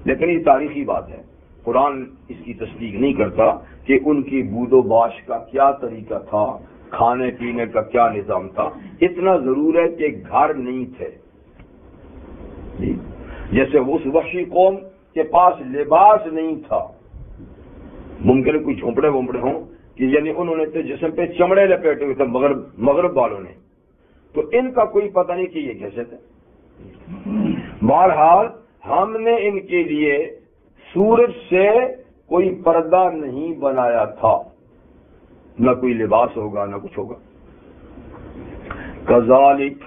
لیکن یہ تاریخی بات ہے، قرآن اس کی تصدیق نہیں کرتا کہ ان کی بود و باش کا کیا طریقہ تھا، کھانے پینے کا کیا نظام تھا۔ اتنا ضرور ہے کہ گھر نہیں تھے، جیسے اس وحشی قوم کے پاس لباس نہیں تھا، ممکن ہے کوئی جھونپڑے وونپڑے ہوں کہ یعنی انہوں نے تو جسم پہ چمڑے لپیٹے ہوئے تھے مغرب والوں نے، تو ان کا کوئی پتہ نہیں کہ یہ کیسے تھے۔ بہرحال ہم نے ان کے لیے سورج سے کوئی پردہ نہیں بنایا تھا، نہ کوئی لباس ہوگا نہ کچھ ہوگا۔ کذالک،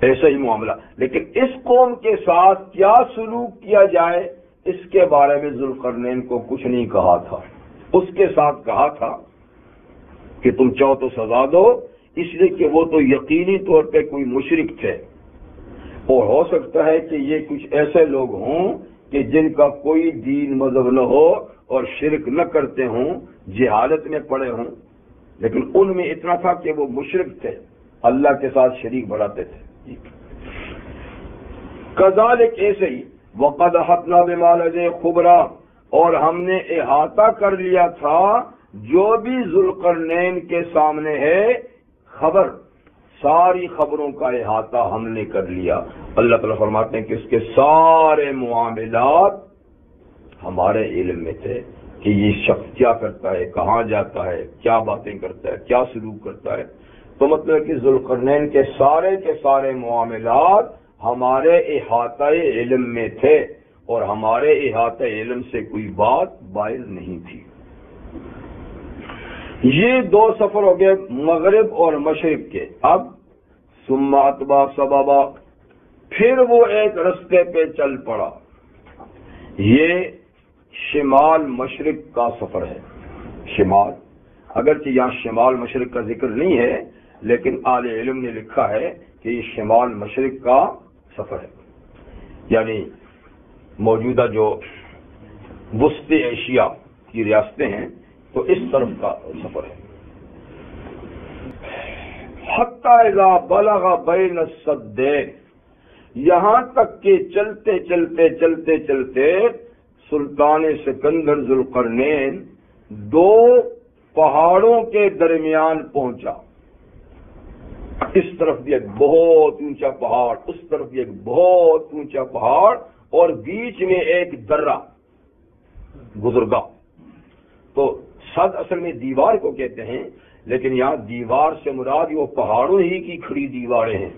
ایسے ہی معاملہ۔ لیکن اس قوم کے ساتھ کیا سلوک کیا جائے اس کے بارے میں ذوالقرنین کو کچھ نہیں کہا تھا۔ اس کے ساتھ کہا تھا کہ تم چاہو تو سزا دو، اس لیے کہ وہ تو یقینی طور پہ کوئی مشرک تھے، اور ہو سکتا ہے کہ یہ کچھ ایسے لوگ ہوں کہ جن کا کوئی دین مذہب نہ ہو اور شرک نہ کرتے ہوں، جہالت میں پڑے ہوں، لیکن ان میں اتنا تھا کہ وہ مشرک تھے، اللہ کے ساتھ شریک بڑھاتے تھے۔ کذالک، ایسے ہی، وقد احطنا بما لديه خبرا، اور ہم نے احاطہ کر لیا تھا جو بھی ذوالقرنین کے سامنے ہے، خبر، ساری خبروں کا احاطہ ہم نے کر لیا۔ اللہ تعالیٰ فرماتے ہیں کہ اس کے سارے معاملات ہمارے علم میں تھے، کہ یہ شخص کیا کرتا ہے، کہاں جاتا ہے، کیا باتیں کرتا ہے، کیا سلوک کرتا ہے۔ تو مطلب ہے کہ ذوالقرنین کے سارے معاملات ہمارے احاطہ علم میں تھے، اور ہمارے احاطہ علم سے کوئی بات باعث نہیں تھی۔ یہ دو سفر ہو گئے مغرب اور مشرق کے۔ اب ثم اتبع سببا، پھر وہ ایک رستے پہ چل پڑا۔ یہ شمال مشرق کا سفر ہے۔ شمال، اگرچہ یہاں شمال مشرق کا ذکر نہیں ہے، لیکن اہل علم نے لکھا ہے کہ یہ شمال مشرق کا سفر ہے، یعنی موجودہ جو وسطی ایشیا کی ریاستیں ہیں تو اس طرف کا سفر ہے۔ حتی اذا بلغ بین السدین، یہاں تک کہ چلتے سلطان سکندر ذوالقرنین دو پہاڑوں کے درمیان پہنچا۔ اس طرف بھی ایک بہت اونچا پہاڑ، اس طرف بھی ایک بہت اونچا پہاڑ، اور بیچ میں ایک درہ گزرگاہ۔ تو سد اصل میں دیوار کو کہتے ہیں، لیکن یہاں دیوار سے مراد وہ پہاڑوں ہی کی کھڑی دیواریں ہیں،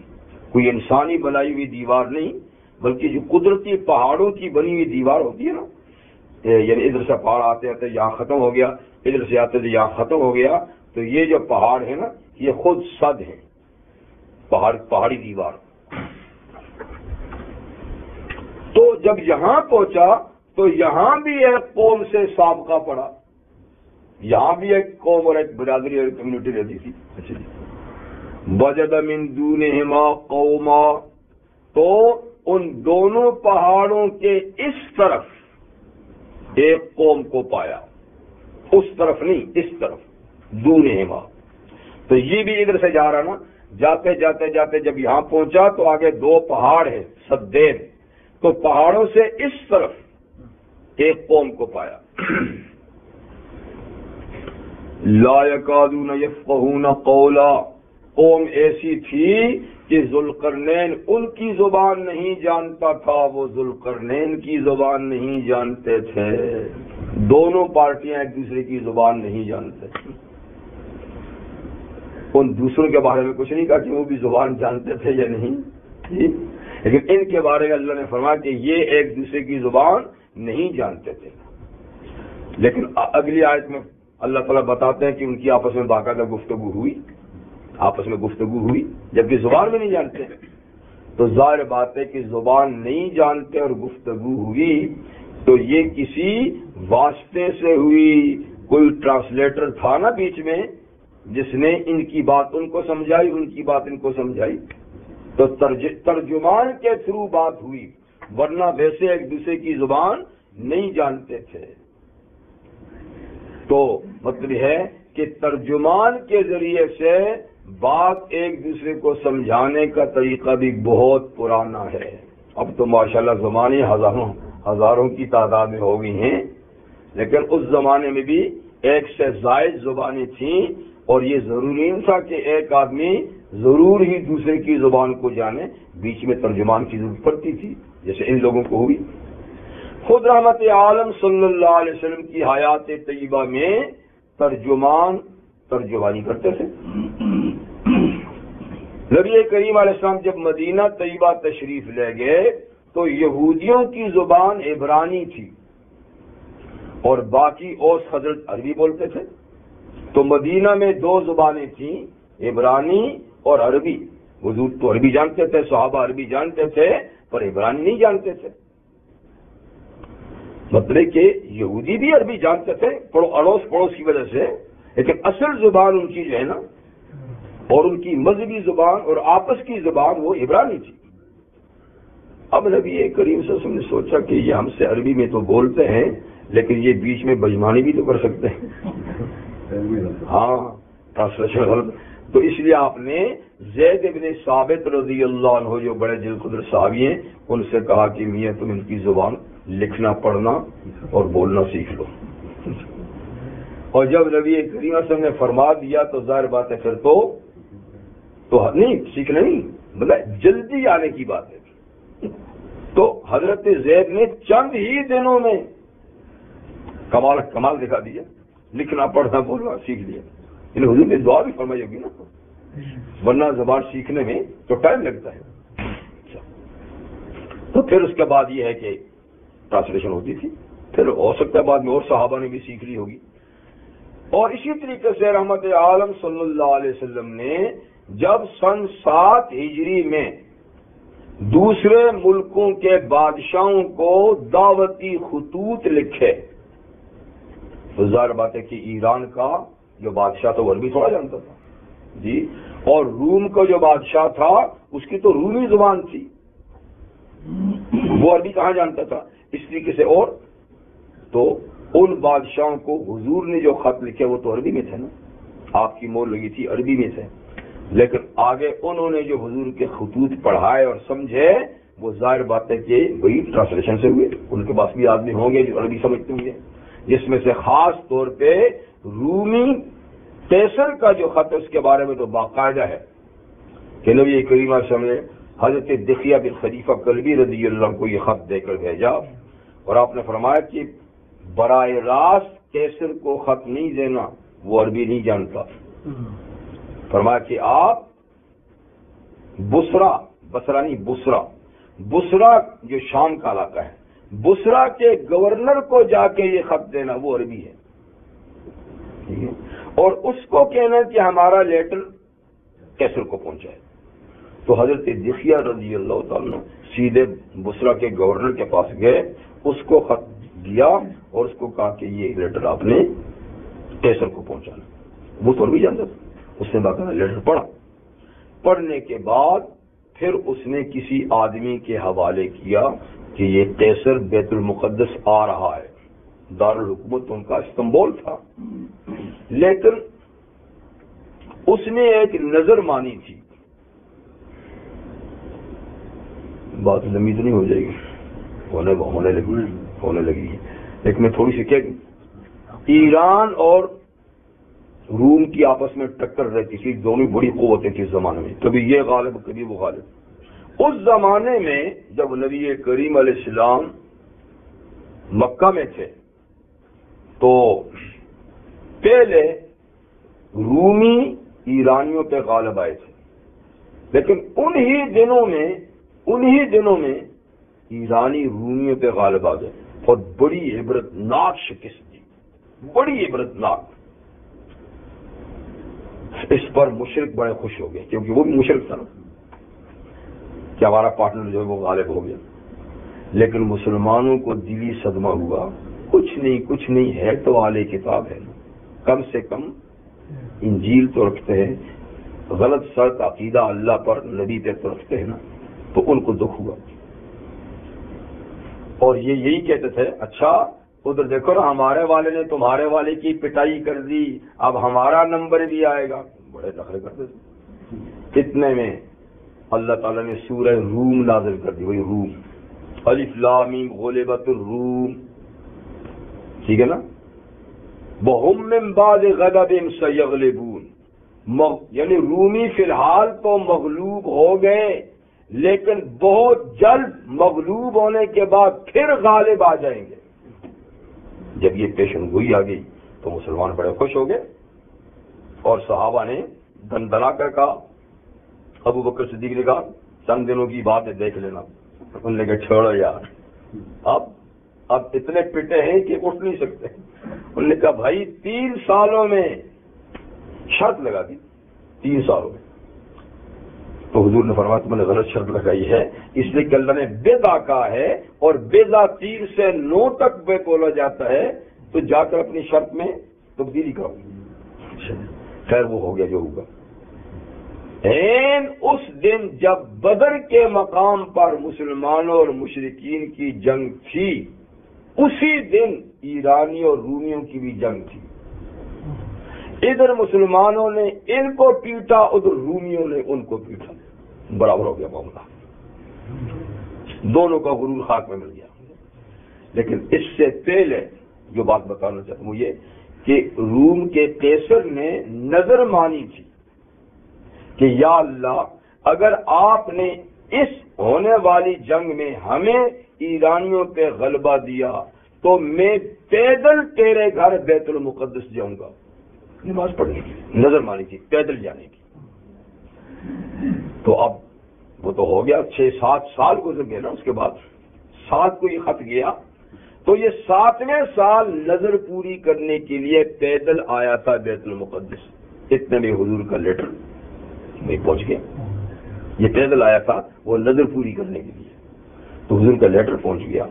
کوئی انسانی بنائی ہوئی دیوار نہیں، بلکہ جو قدرتی پہاڑوں کی بنی ہوئی دیوار ہوتی ہے نا، یعنی ادھر سے پہاڑ آتے یہاں ختم ہو گیا، ادھر سے آتے یہاں ختم ہو گیا، تو یہ جو پہاڑ ہے نا یہ خود سد ہے، پہاڑی دیوار۔ تو جب یہاں پہنچا تو یہاں بھی ایک قوم سے سابقہ پڑا، یہاں بھی ایک قوم اور ایک برادری اور کمیونٹی رہتی تھی۔ وجد من دونہما قوما، تو ان دونوں پہاڑوں کے اس طرف ایک قوم کو پایا، اس طرف نہیں، اس طرف دونہما. تو یہ بھی ادھر سے جا رہا نا، جاتے جاتے جاتے جب یہاں پہنچا تو آگے دو پہاڑ ہیں سدین، تو پہاڑوں سے اس طرف ایک قوم کو پایا. لا یکادون یفقہون قولا، قوم ایسی تھی کہ ذوالقرنین ان کی زبان نہیں جانتا تھا، وہ ذوالقرنین کی زبان نہیں جانتے تھے. دونوں پارٹیاں ایک دوسرے کی زبان نہیں جانتے. ان دوسروں کے بارے میں کچھ نہیں کہا کہ وہ بھی زبان جانتے تھے یا نہیں، لیکن ان کے بارے میں اللہ نے فرمایا کہ یہ ایک دوسرے کی زبان نہیں جانتے تھے. لیکن اگلی آیت میں اللہ تعالیٰ بتاتے ہیں کہ ان کی آپس میں باقاعدہ گفتگو ہوئی، آپس میں گفتگو ہوئی جبکہ زبان میں نہیں جانتے. تو ظاہر بات ہے کہ زبان نہیں جانتے اور گفتگو ہوئی تو یہ کسی واسطے سے ہوئی، کوئی ٹرانسلیٹر تھا نا بیچ میں جس نے ان کی بات ان کو سمجھائی، ان کی بات ان کو سمجھائی، تو ترجمان کے تھرو بات ہوئی، ورنہ ویسے ایک دوسرے کی زبان نہیں جانتے تھے. تو مطلب ہے کہ ترجمان کے ذریعے سے بات ایک دوسرے کو سمجھانے کا طریقہ بھی بہت پرانا ہے. اب تو ماشاءاللہ زمانے ہزاروں کی تعداد میں ہو گئی ہیں، لیکن اس زمانے میں بھی ایک سے زائد زبانیں تھیں اور یہ ضروری نہیں تھا کہ ایک آدمی ضرور ہی دوسرے کی زبان کو جانے، بیچ میں ترجمان کی ضرورت پڑتی تھی جیسے ان لوگوں کو ہوئی. خود رحمت عالم صلی اللہ علیہ وسلم کی حیات طیبہ میں ترجمان ترجمانی کرتے تھے. نبی کریم علیہ السلام جب مدینہ طیبہ تشریف لے گئے تو یہودیوں کی زبان عبرانی تھی اور باقی اوس حضرت عربی بولتے تھے. تو مدینہ میں دو زبانیں تھیں، عبرانی اور عربی. حضور تو عربی جانتے تھے، صحابہ عربی جانتے تھے، پر عبرانی نہیں جانتے تھے. مطلب کہ یہودی بھی عربی جانتے تھے اڑوس پڑوس کی وجہ سے، لیکن اصل زبان ان کی جو ہے نا، اور ان کی مذہبی زبان اور آپس کی زبان وہ عبرانی تھی. اب نبی کریم صلی اللہ علیہ وسلم نے سوچا کہ یہ ہم سے عربی میں تو بولتے ہیں لیکن یہ بیچ میں بجمانی بھی تو کر سکتے ہیں. ہاں ٹرانسلیشن غلط. تو اس لیے آپ نے زید بن ثابت رضی اللہ عنہ جو بڑے دل قدر صحابی ہیں ان سے کہا کہ میاں تم ان کی زبان لکھنا پڑھنا اور بولنا سیکھ لو. اور جب نبی کریم صلی اللہ علیہ وسلم نے فرما دیا تو ظاہر بات ہے پھر تو نہیں سیکھنا نہیں، مطلب جلدی آنے کی بات ہے. تو حضرت زید نے چند ہی دنوں میں کمال دکھا دیا، لکھنا پڑھنا بولنا سیکھ لیا. ان حضور نے دعا بھی فرمائی ہوگی نا، ورنہ زبان سیکھنے میں تو ٹائم لگتا ہے. تو پھر اس کے بعد یہ ہے کہ ٹرانسلیشن ہوتی تھی، پھر ہو سکتا ہے بعد میں اور صحابہ نے بھی سیکھ لی ہوگی. اور اسی طریقے سے رحمت عالم صلی اللہ علیہ وسلم نے جب سن 7 ہجری میں دوسرے ملکوں کے بادشاہوں کو دعوتی خطوط لکھے تو ظاہر بات ہے کہ ایران کا جو بادشاہ تھا وہ عربی تھوڑا جانتا تھا جی، اور روم کا جو بادشاہ تھا اس کی تو رومی زبان تھی، وہ عربی کہاں جانتا تھا. اس طریقے سے اور تو ان بادشاہوں کو حضور نے جو خط لکھے وہ تو عربی میں تھے نا، آپ کی مور لگی تھی عربی میں تھے، لیکن آگے انہوں نے جو حضور کے خطوط پڑھائے اور سمجھے وہ ظاہر بات ہے کہ وہی ٹرانسلیشن سے ہوئے. ان کے پاس بھی آدمی ہوں گے جو عربی سمجھتے ہوں گے، جس میں سے خاص طور پہ رومی کیسر کا جو خط ہے اس کے بارے میں تو باقاعدہ ہے کہ نبی کریم علیہ السلام نے حضرت دخیہ بن خلیفہ کلبی رضی اللہ عنہ کو یہ خط دے کر بھیجا اور آپ نے فرمایا کہ براہ راست کیسر کو خط نہیں دینا، وہ عربی نہیں جانتا. فرمایا کہ آپ بصرہ جو شام کا علاقہ ہے، بصرہ کے گورنر کو جا کے یہ خط دینا، وہ عربی ہے، اور اس کو کہنا کہ ہمارا لیٹر کیسر کو پہنچائے. تو حضرت دخیہ رضی اللہ تعالیٰ سیدھے بصرہ کے گورنر کے پاس گئے، اس کو خط دیا اور اس کو کہا کہ یہ لیٹر آپ نے کیسر کو پہنچانا. وہ تو عربی جانتا تھا، اس نے باقاعدہ لیٹر پڑھا. پڑھنے کے بعد پھر اس نے کسی آدمی کے حوالے کیا کہ یہ قیصر بیت المقدس آ رہا ہے. دارالحکومت ان کا استنبول تھا، لیکن اس نے ایک نظر مانی تھی. بات لمبی تو نہیں ہو جائے گی، ہونے لگی ہے، لیکن میں تھوڑی سی کہہ دوں. ایران اور روم کی آپس میں ٹکر رہتی تھی، دونوں بڑی قوتیں تھیں اس زمانے میں، کبھی یہ غالب کبھی وہ غالب. اس زمانے میں جب نبی کریم علیہ السلام مکہ میں تھے تو پہلے رومی ایرانیوں پہ غالب آئے تھے، لیکن انہی دنوں میں ایرانی رومیوں پہ غالب آ گئے اور بڑی عبرتناک شکست دی، بڑی عبرتناک. اس پر مشرک بڑے خوش ہو گئے، کیونکہ وہ بھی مشرک تھا کہ ہمارا پارٹنر جو ہے وہ غالب ہو گیا. لیکن مسلمانوں کو دلی صدمہ ہوا. کچھ نہیں ہے تو اعلی کتاب ہے، کم سے کم انجیل تو رکھتے ہیں، غلط سلط عقیدہ اللہ پر نبی پہ تو رکھتے ہیں نا. تو ان کو دکھ ہوا اور یہ یہی کہتے تھے اچھا ادھر دیکھو نا ہمارے والے نے تمہارے والے کی پٹائی کر دی، اب ہمارا نمبر بھی آئے گا. بڑے نخرے کرتے تھے. اتنے میں اللہ تعالیٰ نے سورہ روم نازل کر دی. وہی روم، الف لام میم غلبت الروم، ٹھیک ہے نا. وَهُمْ مِنْ بَعْدِ غَلَبِهِمْ سَيَغْلِبُونَ، یعنی رومی فی الحال تو مغلوب ہو گئے، لیکن بہت جلد مغلوب ہونے کے بعد پھر غالب آ جائیں گے. جب یہ پیشن گوئی آ گئی تو مسلمان بڑے خوش ہو گئے اور صحابہ نے دندنا کر کہا. ابو بکر صدیق نے کہا چند دنوں کی بات ہے دیکھ لینا. انہوں نے کہا چھوڑو یار، اب اتنے پٹے ہیں کہ اٹھ نہیں سکتے. انہوں نے کہا بھائی 3 سالوں میں شرط لگا دی، 3 سالوں میں. تو حضور نے فرمایا تم نے غلط شرط لگائی ہے، اس لیے کہ اللہ نے بیضا کہا ہے اور بیضا 3 سے 9 تک بے بولا جاتا ہے، تو جا کر اپنی شرط میں تبدیلی کرو. خیر وہ ہو گیا جو ہوگا. اس دن جب بدر کے مقام پر مسلمانوں اور مشرکین کی جنگ تھی، اسی دن ایرانی اور رومیوں کی بھی جنگ تھی. ادھر مسلمانوں نے ان کو پیٹا، ادھر رومیوں نے ان کو پیٹا، برابر ہو گیا معاملہ. دونوں کا غرور خاک میں مل گیا. لیکن اس سے پہلے جو بات بتانا چاہتا ہوں یہ کہ روم کے قیصر نے نظر مانی تھی کہ یا اللہ اگر آپ نے اس ہونے والی جنگ میں ہمیں ایرانیوں پہ غلبہ دیا تو میں پیدل تیرے گھر بیت المقدس جاؤں گا. نماز پڑھنے کی نظر مانی تھی، پیدل جانے کی. تو اب وہ تو ہو گیا، 6-7 سال گزر گئے نا. اس کے بعد 7 کو یہ خط گیا تو یہ 7ویں سال نظر پوری کرنے کے لیے پیدل آیا تھا بیت المقدس. اتنے میں حضور کا لیٹر میں پہنچ گیا. یہ پیدل آیا تھا وہ نظر پوری کرنے کے لیے، تو حضور کا لیٹر پہنچ گیا.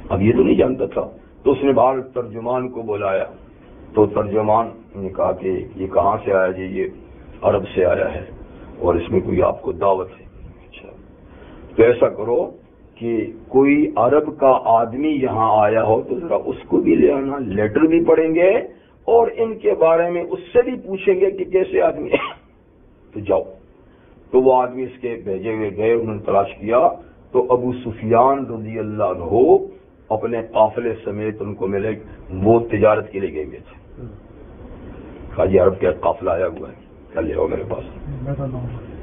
اب یہ تو نہیں جانتا تھا، تو اس نے باہر ترجمان کو بلایا. تو ترجمان نے کہا کہ یہ کہاں سے آیا جی؟ یہ عرب سے آیا ہے اور اس میں کوئی آپ کو دعوت ہے. اچھا تو ایسا کرو کہ کوئی عرب کا آدمی یہاں آیا ہو تو ذرا اس کو بھی لے آنا، لیٹر بھی پڑھیں گے اور ان کے بارے میں اس سے بھی پوچھیں گے کہ کیسے آدمی ہے. تو جاؤ. تو وہ آدمی اس کے بھیجے ہوئے گئے، انہوں نے تلاش کیا تو ابو سفیان رضی اللہ عنہ اپنے قافلے سمیت ان کو ملے. وہ تجارت کے لیے گئے ہوئے تھے. کہا جی عرب کا قافلہ آیا ہوا ہے، کل لے آؤ میرے پاس.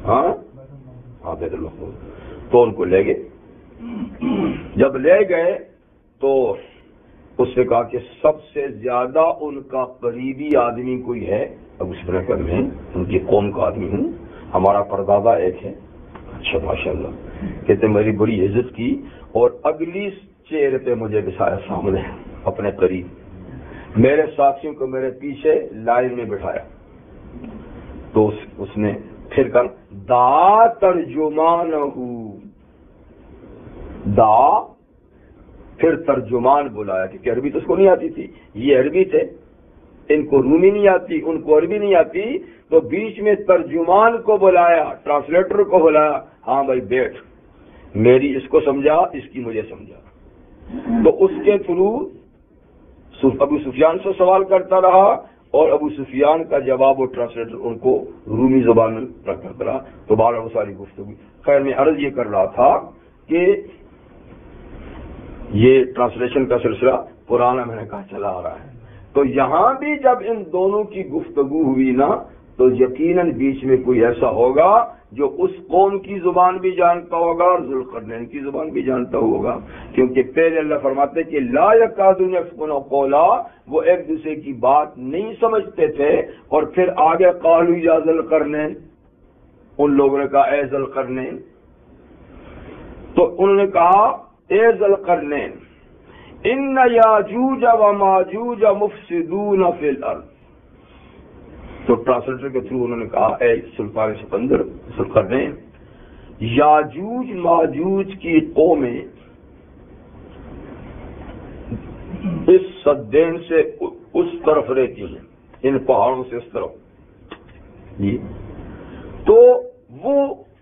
ہاں بیت المقدس. تو ان کو لے گئے. جب لے گئے تو اس نے کہا کہ سب سے زیادہ ان کا قریبی آدمی کوئی ہے. اب اس طرح کر میں ان کی قوم کا آدمی ہوں، ہمارا پردادا ایک ہے. اچھا ماشاء اللہ. کہتے میری بڑی عزت کی اور اگلی چہرے پہ مجھے بٹھایا سامنے اپنے قریب. میرے ساتھیوں کو میرے پیچھے لائن میں بٹھایا. تو اس نے پھر کہا دا ترجمان دا، پھر ترجمان بلایا کیونکہ عربی تو اس کو نہیں آتی تھی. یہ عربی تھے ان کو رومی نہیں آتی، ان کو عربی نہیں آتی، تو بیچ میں ترجمان کو بلایا، ٹرانسلیٹر کو بلایا، ہاں بھائی بیٹھ، میری اس کو سمجھا، اس کی مجھے سمجھا۔ تو اس کے تھرو ابو سفیان سے سوال کرتا رہا اور ابو سفیان کا جواب وہ ٹرانسلیٹر ان کو رومی زبان میں کرتا رہا۔ تو بارہ وہ ساری گفتگو۔ خیر میں عرض یہ کر رہا تھا کہ یہ ٹرانسلیشن کا سلسلہ پرانا میں نے کہا چلا آ رہا ہے، تو یہاں بھی جب ان دونوں کی گفتگو ہوئی نا تو یقیناً بیچ میں کوئی ایسا ہوگا جو اس قوم کی زبان بھی جانتا ہوگا اور ذوالقرنین کی زبان بھی جانتا ہوگا، کیونکہ پہلے اللہ فرماتے کہ لا یکادون یفقهون قولا، وہ ایک دوسرے کی بات نہیں سمجھتے تھے، اور پھر آگے قالوا یا ذوالقرنین، ان لوگوں نے کہا اے ذوالقرنین، تو انہوں نے کہا اے ذوالقرنین ان یاجوج و ماجوج مفسدون فی الارض، تو ٹرانسلیٹر کے تھرو انہوں نے کہا اے سلطان سکندر ذوالقرنین، یاجوج ماجوج کی قومیں اس سدین سے اس طرف رہتی ہیں، ان پہاڑوں سے اس طرف، تو وہ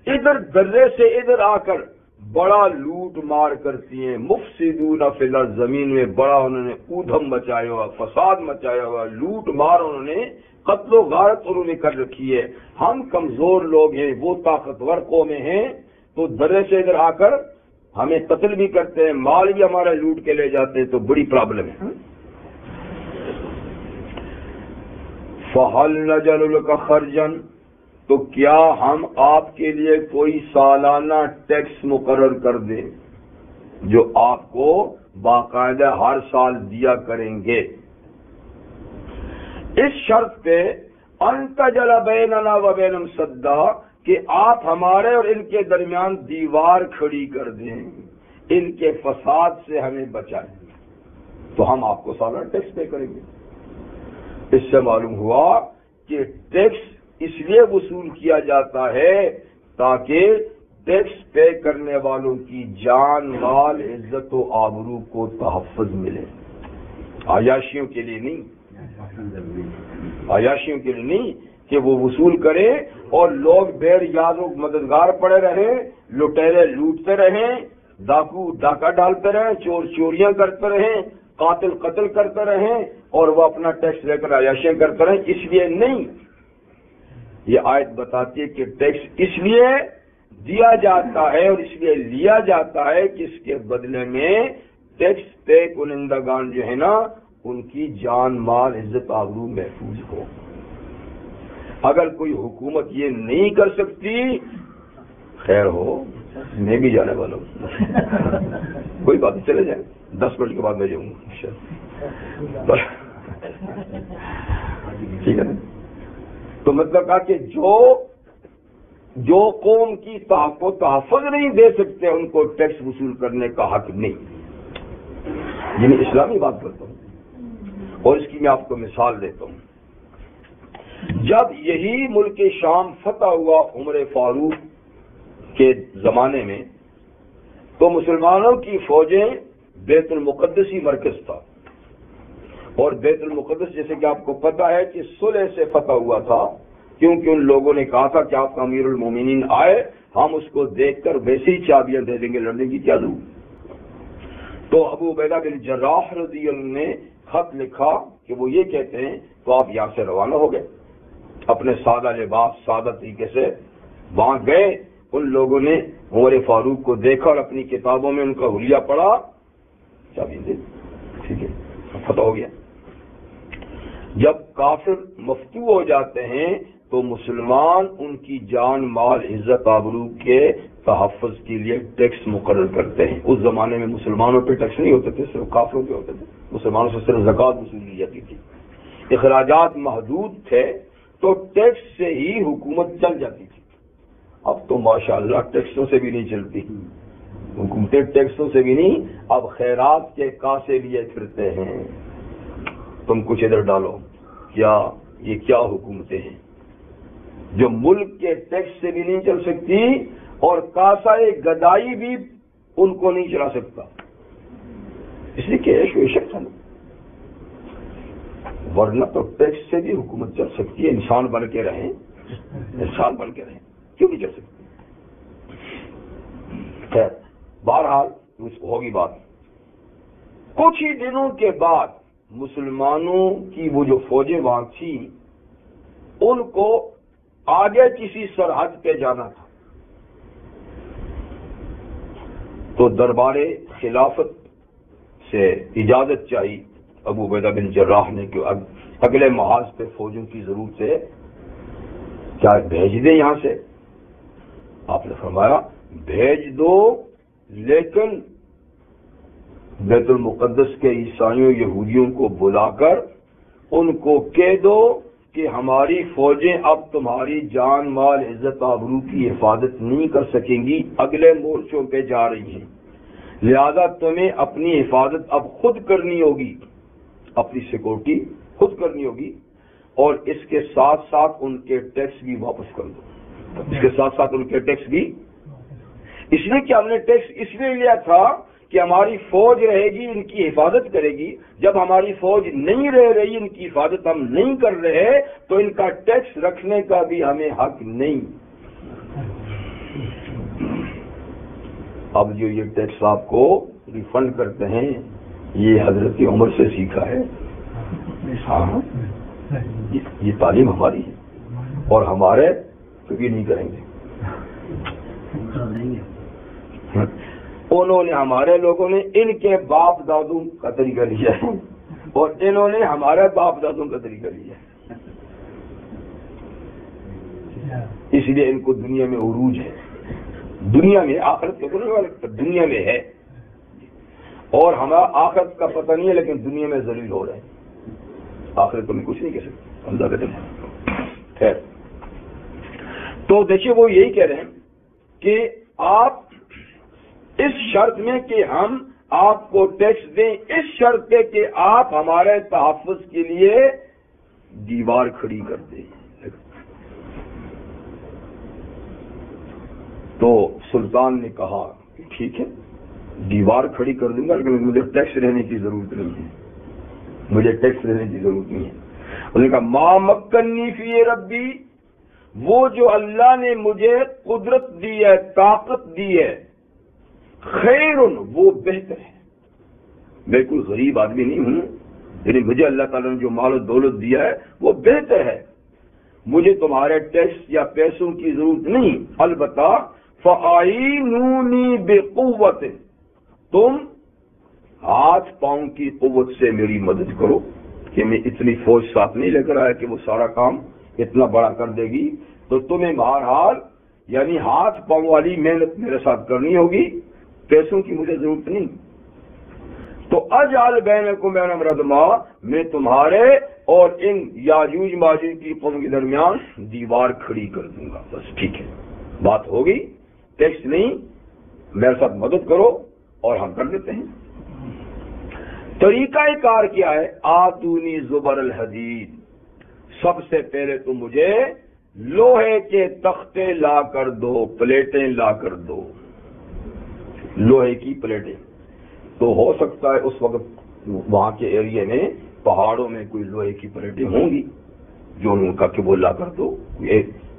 ادھر درے سے ادھر آ کر بڑا لوٹ مار کرتی ہیں، مفسدون فی الارض، زمین میں بڑا انہوں نے اودھم مچایا ہوا، فساد مچایا ہوا، لوٹ مار انہوں نے، قتل و غارت انہوں نے کر رکھی ہے۔ ہم کمزور لوگ ہیں، وہ طاقتور قومیں ہیں، تو درے سے ادھر آ کر ہمیں قتل بھی کرتے ہیں، مال بھی ہمارا لوٹ کے لے جاتے ہیں، تو بڑی پرابلم ہے۔ فَهَلْ نَجْعَلُ لَكَ خَرْجًا، تو کیا ہم آپ کے لیے کوئی سالانہ ٹیکس مقرر کر دیں جو آپ کو باقاعدہ ہر سال دیا کریں گے، اس شرط پہ ان تجعل بیننا و بینہم سدا، کہ آپ ہمارے اور ان کے درمیان دیوار کھڑی کر دیں، ان کے فساد سے ہمیں بچائیں، تو ہم آپ کو سالانہ ٹیکس پے کریں گے۔ اس سے معلوم ہوا کہ ٹیکس اس لیے وصول کیا جاتا ہے تاکہ ٹیکس پے کرنے والوں کی جان مال عزت و آبرو کو تحفظ ملے، عیاشیوں کے لیے نہیں، عیاشیوں کے لیے نہیں کہ وہ وصول کرے اور لوگ بیر یاد و مددگار پڑے رہیں، لٹیرے لوٹتے رہیں، ڈاکو ڈاکہ ڈالتے رہیں، چور چوریاں کرتے رہیں، قاتل قتل کرتے رہیں، اور وہ اپنا ٹیکس لے کر عیاشیاں کرتے رہیں، اس لیے نہیں۔ یہ آیت بتاتی ہے کہ ٹیکس اس لیے دیا جاتا ہے اور اس لیے لیا جاتا ہے کہ اس کے بدلے میں ٹیکس پے کنندگان جو ہے نا ان کی جان مال عزت آبرو محفوظ ہو۔ اگر کوئی حکومت یہ نہیں کر سکتی، خیر ہو، میں بھی جانے والا ہوں، کوئی بات نہیں، چلے جائیں، 10 منٹ کے بعد میں جاؤں گا، ٹھیک ہے۔ تو مطلب کہا کہ جو قوم کی تحفظ نہیں دے سکتے ان کو ٹیکس وصول کرنے کا حق نہیں، یعنی اسلامی بات کرتا ہوں، اور اس کی میں آپ کو مثال دیتا ہوں۔ جب یہی ملک شام فتح ہوا عمر فاروق کے زمانے میں، تو مسلمانوں کی فوجیں بیت المقدس ہی مرکز تھا، اور بیت المقدس جیسے کہ آپ کو پتا ہے کہ صلح سے فتح ہوا تھا، کیونکہ ان لوگوں نے کہا تھا کہ آپ کا امیر المومنین آئے، ہم اس کو دیکھ کر ویسے ہی چابیاں دے دیں گے، لڑنے کی کیا ضرورت۔ تو ابو عبیدہ بن جراح رضی اللہ عنہ نے خط لکھا کہ وہ یہ کہتے ہیں، تو آپ یہاں سے روانہ ہو گئے، اپنے سادہ لباس سادہ طریقے سے وہاں گئے۔ ان لوگوں نے عمر فاروق کو دیکھا اور اپنی کتابوں میں ان کا حلیہ پڑھا، چابی دے، ٹھیک ہے، فتح ہو گیا۔ جب کافر مفتو ہو جاتے ہیں تو مسلمان ان کی جان مال عزت آبرو کے تحفظ کے لیے ٹیکس مقرر کرتے ہیں۔ اس زمانے میں مسلمانوں پہ ٹیکس نہیں ہوتے تھے، صرف کافروں پہ ہوتے تھے، مسلمانوں سے صرف زکوٰۃ وصول کی جاتی تھی، اخراجات محدود تھے، تو ٹیکس سے ہی حکومت چل جاتی تھی۔ اب تو ماشاءاللہ ٹیکسوں سے بھی نہیں چلتی، حکومتیں ٹیکسوں سے بھی نہیں، اب خیرات کے کاسے لیے پھرتے ہیں، تم کچھ ادھر ڈالو، کیا یہ کیا حکومتیں ہیں جو ملک کے ٹیکس سے بھی نہیں چل سکتی، اور کاسا گدائی بھی ان کو نہیں چلا سکتا، اس لیے کہ عیش و عشق ہے، ورنہ تو ٹیکس سے بھی حکومت چل سکتی ہے، انسان بن کے رہیں، انسان بن کے رہیں، کیوں نہیں چل سکتی؟ خیر بہرحال ہوگی بات۔ کچھ ہی دنوں کے بعد مسلمانوں کی وہ جو فوجیں وہاں تھیں ان کو آگے کسی سرحد پہ جانا تھا، تو دربار خلافت سے اجازت چاہیے ابو عبیدہ بن جراح نے کہ اگلے محاذ پہ فوجوں کی ضرورت ہے، کیا بھیج دیں یہاں سے؟ آپ نے فرمایا بھیج دو، لیکن بیت المقدس کے عیسائیوں یہودیوں کو بلا کر ان کو کہہ دو کہ ہماری فوجیں اب تمہاری جان مال عزت آبرو کی حفاظت نہیں کر سکیں گی، اگلے مورچوں پہ جا رہی ہیں، لہذا تمہیں اپنی حفاظت اب خود کرنی ہوگی، اپنی سیکورٹی خود کرنی ہوگی، اور اس کے ساتھ ساتھ ان کے ٹیکس بھی واپس کر دو۔ اس کے ساتھ ساتھ ان کے ٹیکس بھی، اس لیے کہ ہم نے ٹیکس اس لیے لیا تھا کہ ہماری فوج رہے گی، ان کی حفاظت کرے گی، جب ہماری فوج نہیں رہ رہی، ان کی حفاظت ہم نہیں کر رہے، تو ان کا ٹیکس رکھنے کا بھی ہمیں حق نہیں۔ اب جو یہ ٹیکس آپ کو ریفنڈ کرتے ہیں یہ حضرت عمر سے سیکھا ہے، ہاں یہ تعلیم ہماری ہے، اور ہمارے کبھی نہیں کریں گے۔ انہوں نے، ہمارے لوگوں نے ان کے باپ دادوں کا طریقہ لیا ہے، اور انہوں نے ہمارے باپ دادوں کا طریقہ لیا ہے، اس لیے ان کو دنیا میں عروج ہے، دنیا میں، آخرت تو دنیا میں ہے، اور ہمارا آخرت کا پتہ نہیں ہے لیکن دنیا میں ذلیل ہو رہے ہیں، آخرت تو میں کچھ نہیں کہہ سکتا، اللہ کا دل۔ خیر تو دیکھیے وہ یہی کہہ رہے ہیں کہ آپ اس شرط میں کہ ہم آپ کو ٹیکس دیں، اس شرط پہ کہ آپ ہمارے تحفظ کے لیے دیوار کھڑی کر دیں۔ تو سلطان نے کہا کہ ٹھیک ہے دیوار کھڑی کر دوں گا، لیکن مجھے ٹیکس لینے کی ضرورت نہیں ہے، مجھے ٹیکس لینے کی ضرورت نہیں ہے۔ انہوں نے کہا ما مکنی فی ربی، وہ جو اللہ نے مجھے قدرت دی ہے، طاقت دی ہے، خیر، وہ بہتر ہے، میں کوئی غریب آدمی نہیں ہوں، یعنی مجھے اللہ تعالیٰ نے جو مال و دولت دیا ہے وہ بہتر ہے، مجھے تمہارے ٹیکس یا پیسوں کی ضرورت نہیں، البتہ فَأَعِينُونِي بِقُوَّةٍ، تم ہاتھ پاؤں کی قوت سے میری مدد کرو، کہ میں اتنی فوج ساتھ نہیں لے کر آیا کہ وہ سارا کام اتنا بڑا کر دے گی، تو تمہیں بہرحال یعنی ہاتھ پاؤں والی محنت میرے ساتھ کرنی ہوگی، پیسوں کی مجھے ضرورت نہیں۔ تو اجعل بینکم وبین ردما، میں تمہارے اور ان یاجوج ماجوج کی قوم کے درمیان دیوار کھڑی کر دوں گا، بس ٹھیک ہے، بات ہوگی، ٹیکس نہیں، میرے ساتھ مدد کرو اور ہم کر دیتے ہیں۔ طریقہ کار کیا ہے؟ آتونی زبر الحدید، سب سے پہلے تو مجھے لوہے کے تختے لا کر دو، پلیٹیں لا کر دو، لوہے کی پلیٹیں۔ تو ہو سکتا ہے اس وقت وہاں کے ایریے میں پہاڑوں میں کوئی لوہے کی پلیٹیں ہوں گی جو ان کا کہ وہ لا کر دو،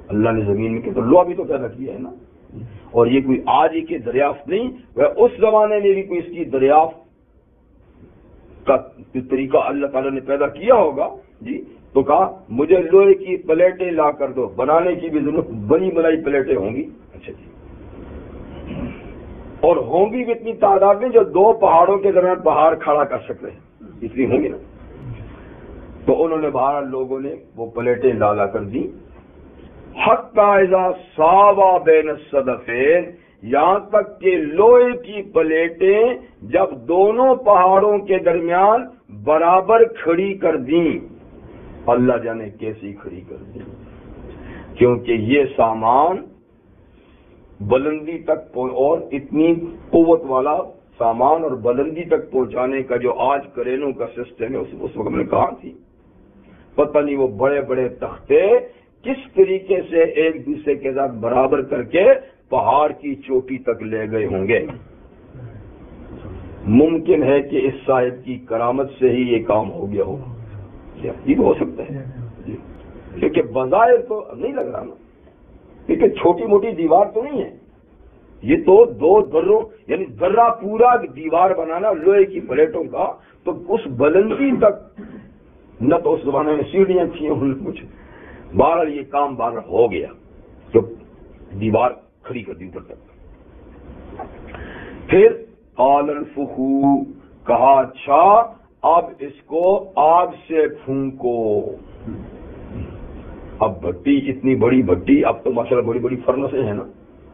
اللہ نے زمین میں تو لوہا بھی تو پیدا کیا ہے نا، اور یہ کوئی آج ہی کی دریافت نہیں، وہ اس زمانے میں بھی کوئی اس کی دریافت کا طریقہ اللہ تعالیٰ نے پیدا کیا ہوگا جی۔ تو کہا مجھے لوہے کی پلیٹیں لا کر دو، بنانے کی بھی ضرورت، بنی بنائی پلیٹیں ہوں گی، اچھا جی، اور ہوں گی بھی اتنی تعداد میں جو دو پہاڑوں کے درمیان پہاڑ کھڑا کر سکتے ہیں، اتنی ہوں گی نا۔ تو انہوں نے بہرحال لوگوں نے وہ پلیٹیں لا کر دی، حتی اذا ساوا بین الصدفین، یہاں تک کہ لوہے کی پلیٹیں جب دونوں پہاڑوں کے درمیان برابر کھڑی کر دیں، اللہ جانے کیسی کھڑی کر دیں، کیونکہ یہ سامان بلندی تک اور اتنی قوت والا سامان اور بلندی تک پہنچانے کا جو آج کرینوں کا سسٹم ہے اس وقت میں نے کہا تھی، پتہ نہیں وہ بڑے بڑے تختے کس طریقے سے ایک دوسرے کے ساتھ برابر کر کے پہاڑ کی چوٹی تک لے گئے ہوں گے۔ ممکن ہے کہ اس صاحب کی کرامت سے ہی یہ کام ہو گیا ہو، کیا یہ تو ہو سکتا ہے جی، کیونکہ بظاہر تو نہیں لگ رہا نا، کیونکہ چھوٹی موٹی دیوار تو نہیں ہے، یہ تو 2 دروں یعنی ذرہ پورا دیوار بنانا لوہے کی پلیٹوں کا، تو اس بلندی تک نہ تو اس زمانے میں سیڑھیاں تھیں کچھ، بہرحال یہ کام بہرحال ہو گیا تو دیوار کھڑی کر دی اوپر تک۔ پھر قال انفخوا، کہا اچھا اب اس کو آگ سے پھونکو۔ اب بھٹی اتنی بڑی بھٹی، اب تو ماشاءاللہ بڑی بڑی فرنسیں ہیں نا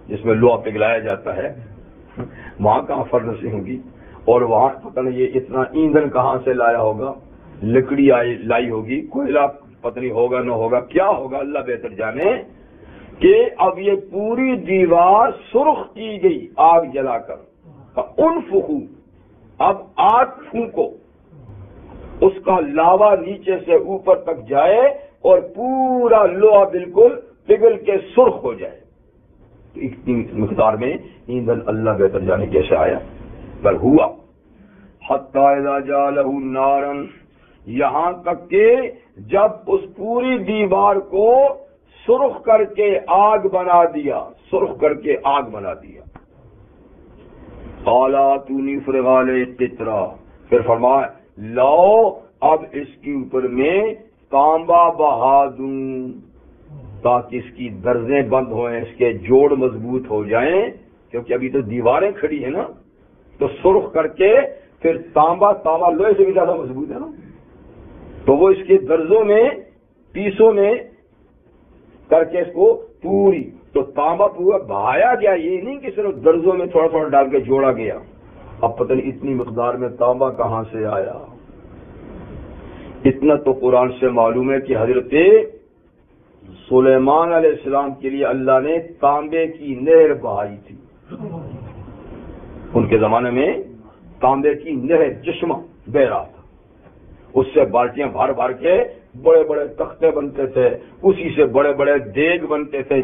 جس میں لوہا پگھلایا جاتا ہے، وہاں کہاں فرنسیں ہوں گی، اور وہاں پتہ نہیں یہ اتنا ایندھن کہاں سے لایا ہوگا، لکڑی لائی ہوگی، کوئلہ پتہ نہیں ہوگا نہ ہوگا، کیا ہوگا اللہ بہتر جانے، کہ اب یہ پوری دیوار سرخ کی گئی آگ جلا کر، انفخوا، اب آگ پھونکو، اس کا لاوا نیچے سے اوپر تک جائے اور پورا لوہا بالکل پگھل کے سرخ ہو جائے۔ اتنی مقدار میں ایندھن اللہ بہتر جانے کیسے آیا، پر ہوا۔ حتی اذا جعلہ نارا، یہاں تک کہ جب اس پوری دیوار کو سرخ کر کے آگ بنا دیا، سرخ کر کے آگ بنا دیا۔ قال اتونی افرغ علیہ قطرہ، پھر فرمایا لاؤ اب اس کے اوپر میں تانبا بہا دوں تاکہ اس کی درزیں بند ہوئیں، اس کے جوڑ مضبوط ہو جائیں، کیونکہ ابھی تو دیواریں کھڑی ہیں نا، تو سرخ کر کے پھر تانبا لوہے سے بھی زیادہ مضبوط ہے نا، تو وہ اس کے درزوں میں پیسوں میں کر کے اس کو پوری، تو تانبا پورا بہایا گیا، یہ نہیں کہ صرف درزوں میں تھوڑا تھوڑا ڈال کے جوڑا گیا۔ اب پتہ نہیں اتنی مقدار میں تانبا کہاں سے آیا، اتنا تو قرآن سے معلوم ہے کہ حضرت سلیمان علیہ السلام کے لیے اللہ نے تانبے کی نہر بہائی تھی، ان کے زمانے میں تانبے کی نہر چشمہ بہ رہا تھا، اس سے بالٹیاں بھر بھر کے بڑے بڑے تختے بنتے تھے، اسی سے بڑے بڑے دیگ بنتے تھے،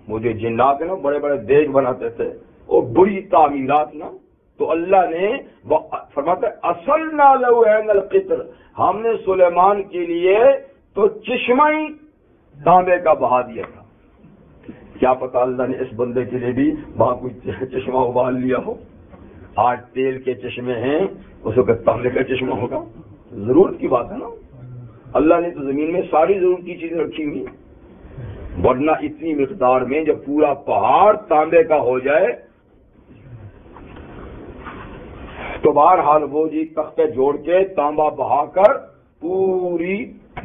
وہ جو جنات ہیں نا بڑے بڑے دیگ بناتے تھے، اور بڑی تعمیرات نا، تو اللہ نے فرماتا ہے اصلنا لہو عین القطر، ہم نے سلیمان کے لیے تو چشمہ ہی تانبے کا بہا دیا تھا، کیا پتا اللہ نے اس بندے کے لیے بھی وہاں کوئی چشمہ ابال لیا ہو، آج تیل کے چشمے ہیں اس وقت تانبے کا چشمہ ہوگا، ضرورت کی بات ہے نا، اللہ نے تو زمین میں ساری ضرورت کی چیزیں رکھی ہوئی، ورنہ اتنی مقدار میں جب پورا پہاڑ تانبے کا ہو جائے تو بہرحال وہ جی تختے جوڑ کے تانبا بہا کر پوری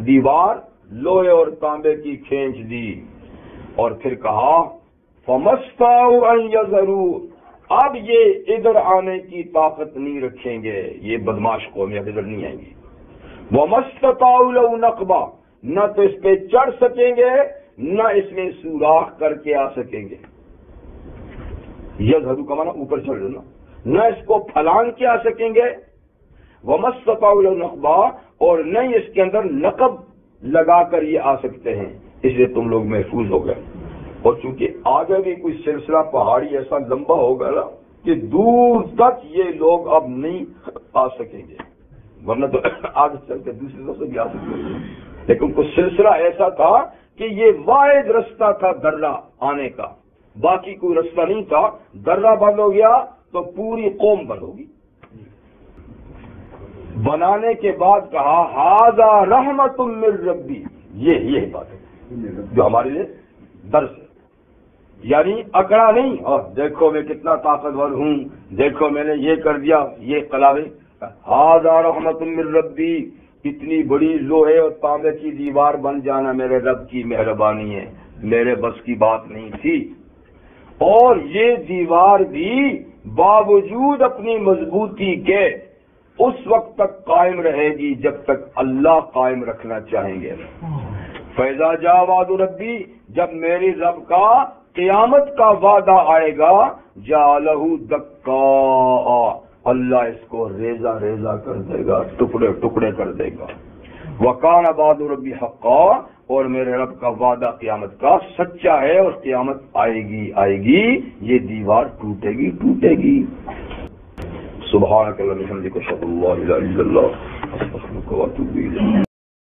دیوار لوہے اور تانبے کی کھینچ دی، اور پھر کہا فَمَسْتَطَاعُوا أَن يَظْهَرُوا، اب یہ ادھر آنے کی طاقت نہیں رکھیں گے، یہ بدماش قوم ادھر نہیں آئیں گی، وَمَسْتَطَاعُوا لَهُ نَقْبًا، نہ تو اس پہ چڑھ سکیں گے نہ اس میں سوراخ کر کے آ سکیں گے، یظہروا کا معنی اوپر چڑھ جانا، نہ اس کو پھلانگ کے آ سکیں گے، وَمَسْتَطَاعُوا لَهُ نَقْبًا، اور نہ اس کے اندر نقب لگا کر یہ آ سکتے ہیں، اس لیے تم لوگ محفوظ ہو گئے، اور چونکہ آگے بھی کوئی سلسلہ پہاڑی ایسا لمبا ہوگا نا کہ دور تک یہ لوگ اب نہیں آ سکیں گے، ورنہ تو آگے چل کے دوسری طرف سے بھی آ سکتے ہیں، لیکن کچھ سلسلہ ایسا تھا کہ یہ واحد رستہ تھا درہ آنے کا، باقی کوئی رستہ نہیں تھا، درہ بند ہو گیا تو پوری قوم بند ہوگی۔ بنانے کے بعد کہا ھذا رحمت من ربی، یہ بات ہے جو ہمارے لیے درس ہے، یعنی اکڑا نہیں اور دیکھو میں کتنا طاقتور ہوں، دیکھو میں نے یہ کر دیا، یہ قلاوے، ھذا رحمت من ربی، اتنی بڑی لوہے اور تانبے کی دیوار بن جانا میرے رب کی مہربانی ہے، میرے بس کی بات نہیں تھی، اور یہ دیوار بھی باوجود اپنی مضبوطی کے اس وقت تک قائم رہے گی جب تک اللہ قائم رکھنا چاہیں گے۔ فَإِذَا جَاءَ وَعْدُ رَبِّي، جب میری رب کا قیامت کا وعدہ آئے گا، جَعَلَهُ دَكَّاءَ، اللہ اس کو ریزہ ریزہ کر دے گا، ٹکڑے ٹکڑے کر دے گا۔ وَكَانَ وَعْدُ رَبِّي حَقًّا، اور میرے رب کا وعدہ قیامت کا سچا ہے، اور قیامت آئے گی، یہ دیوار ٹوٹے گی۔ سبحانک اللہم وبحمدک، اشہد ان لا الہ الا اللہ، استغفرک واتوب الیک۔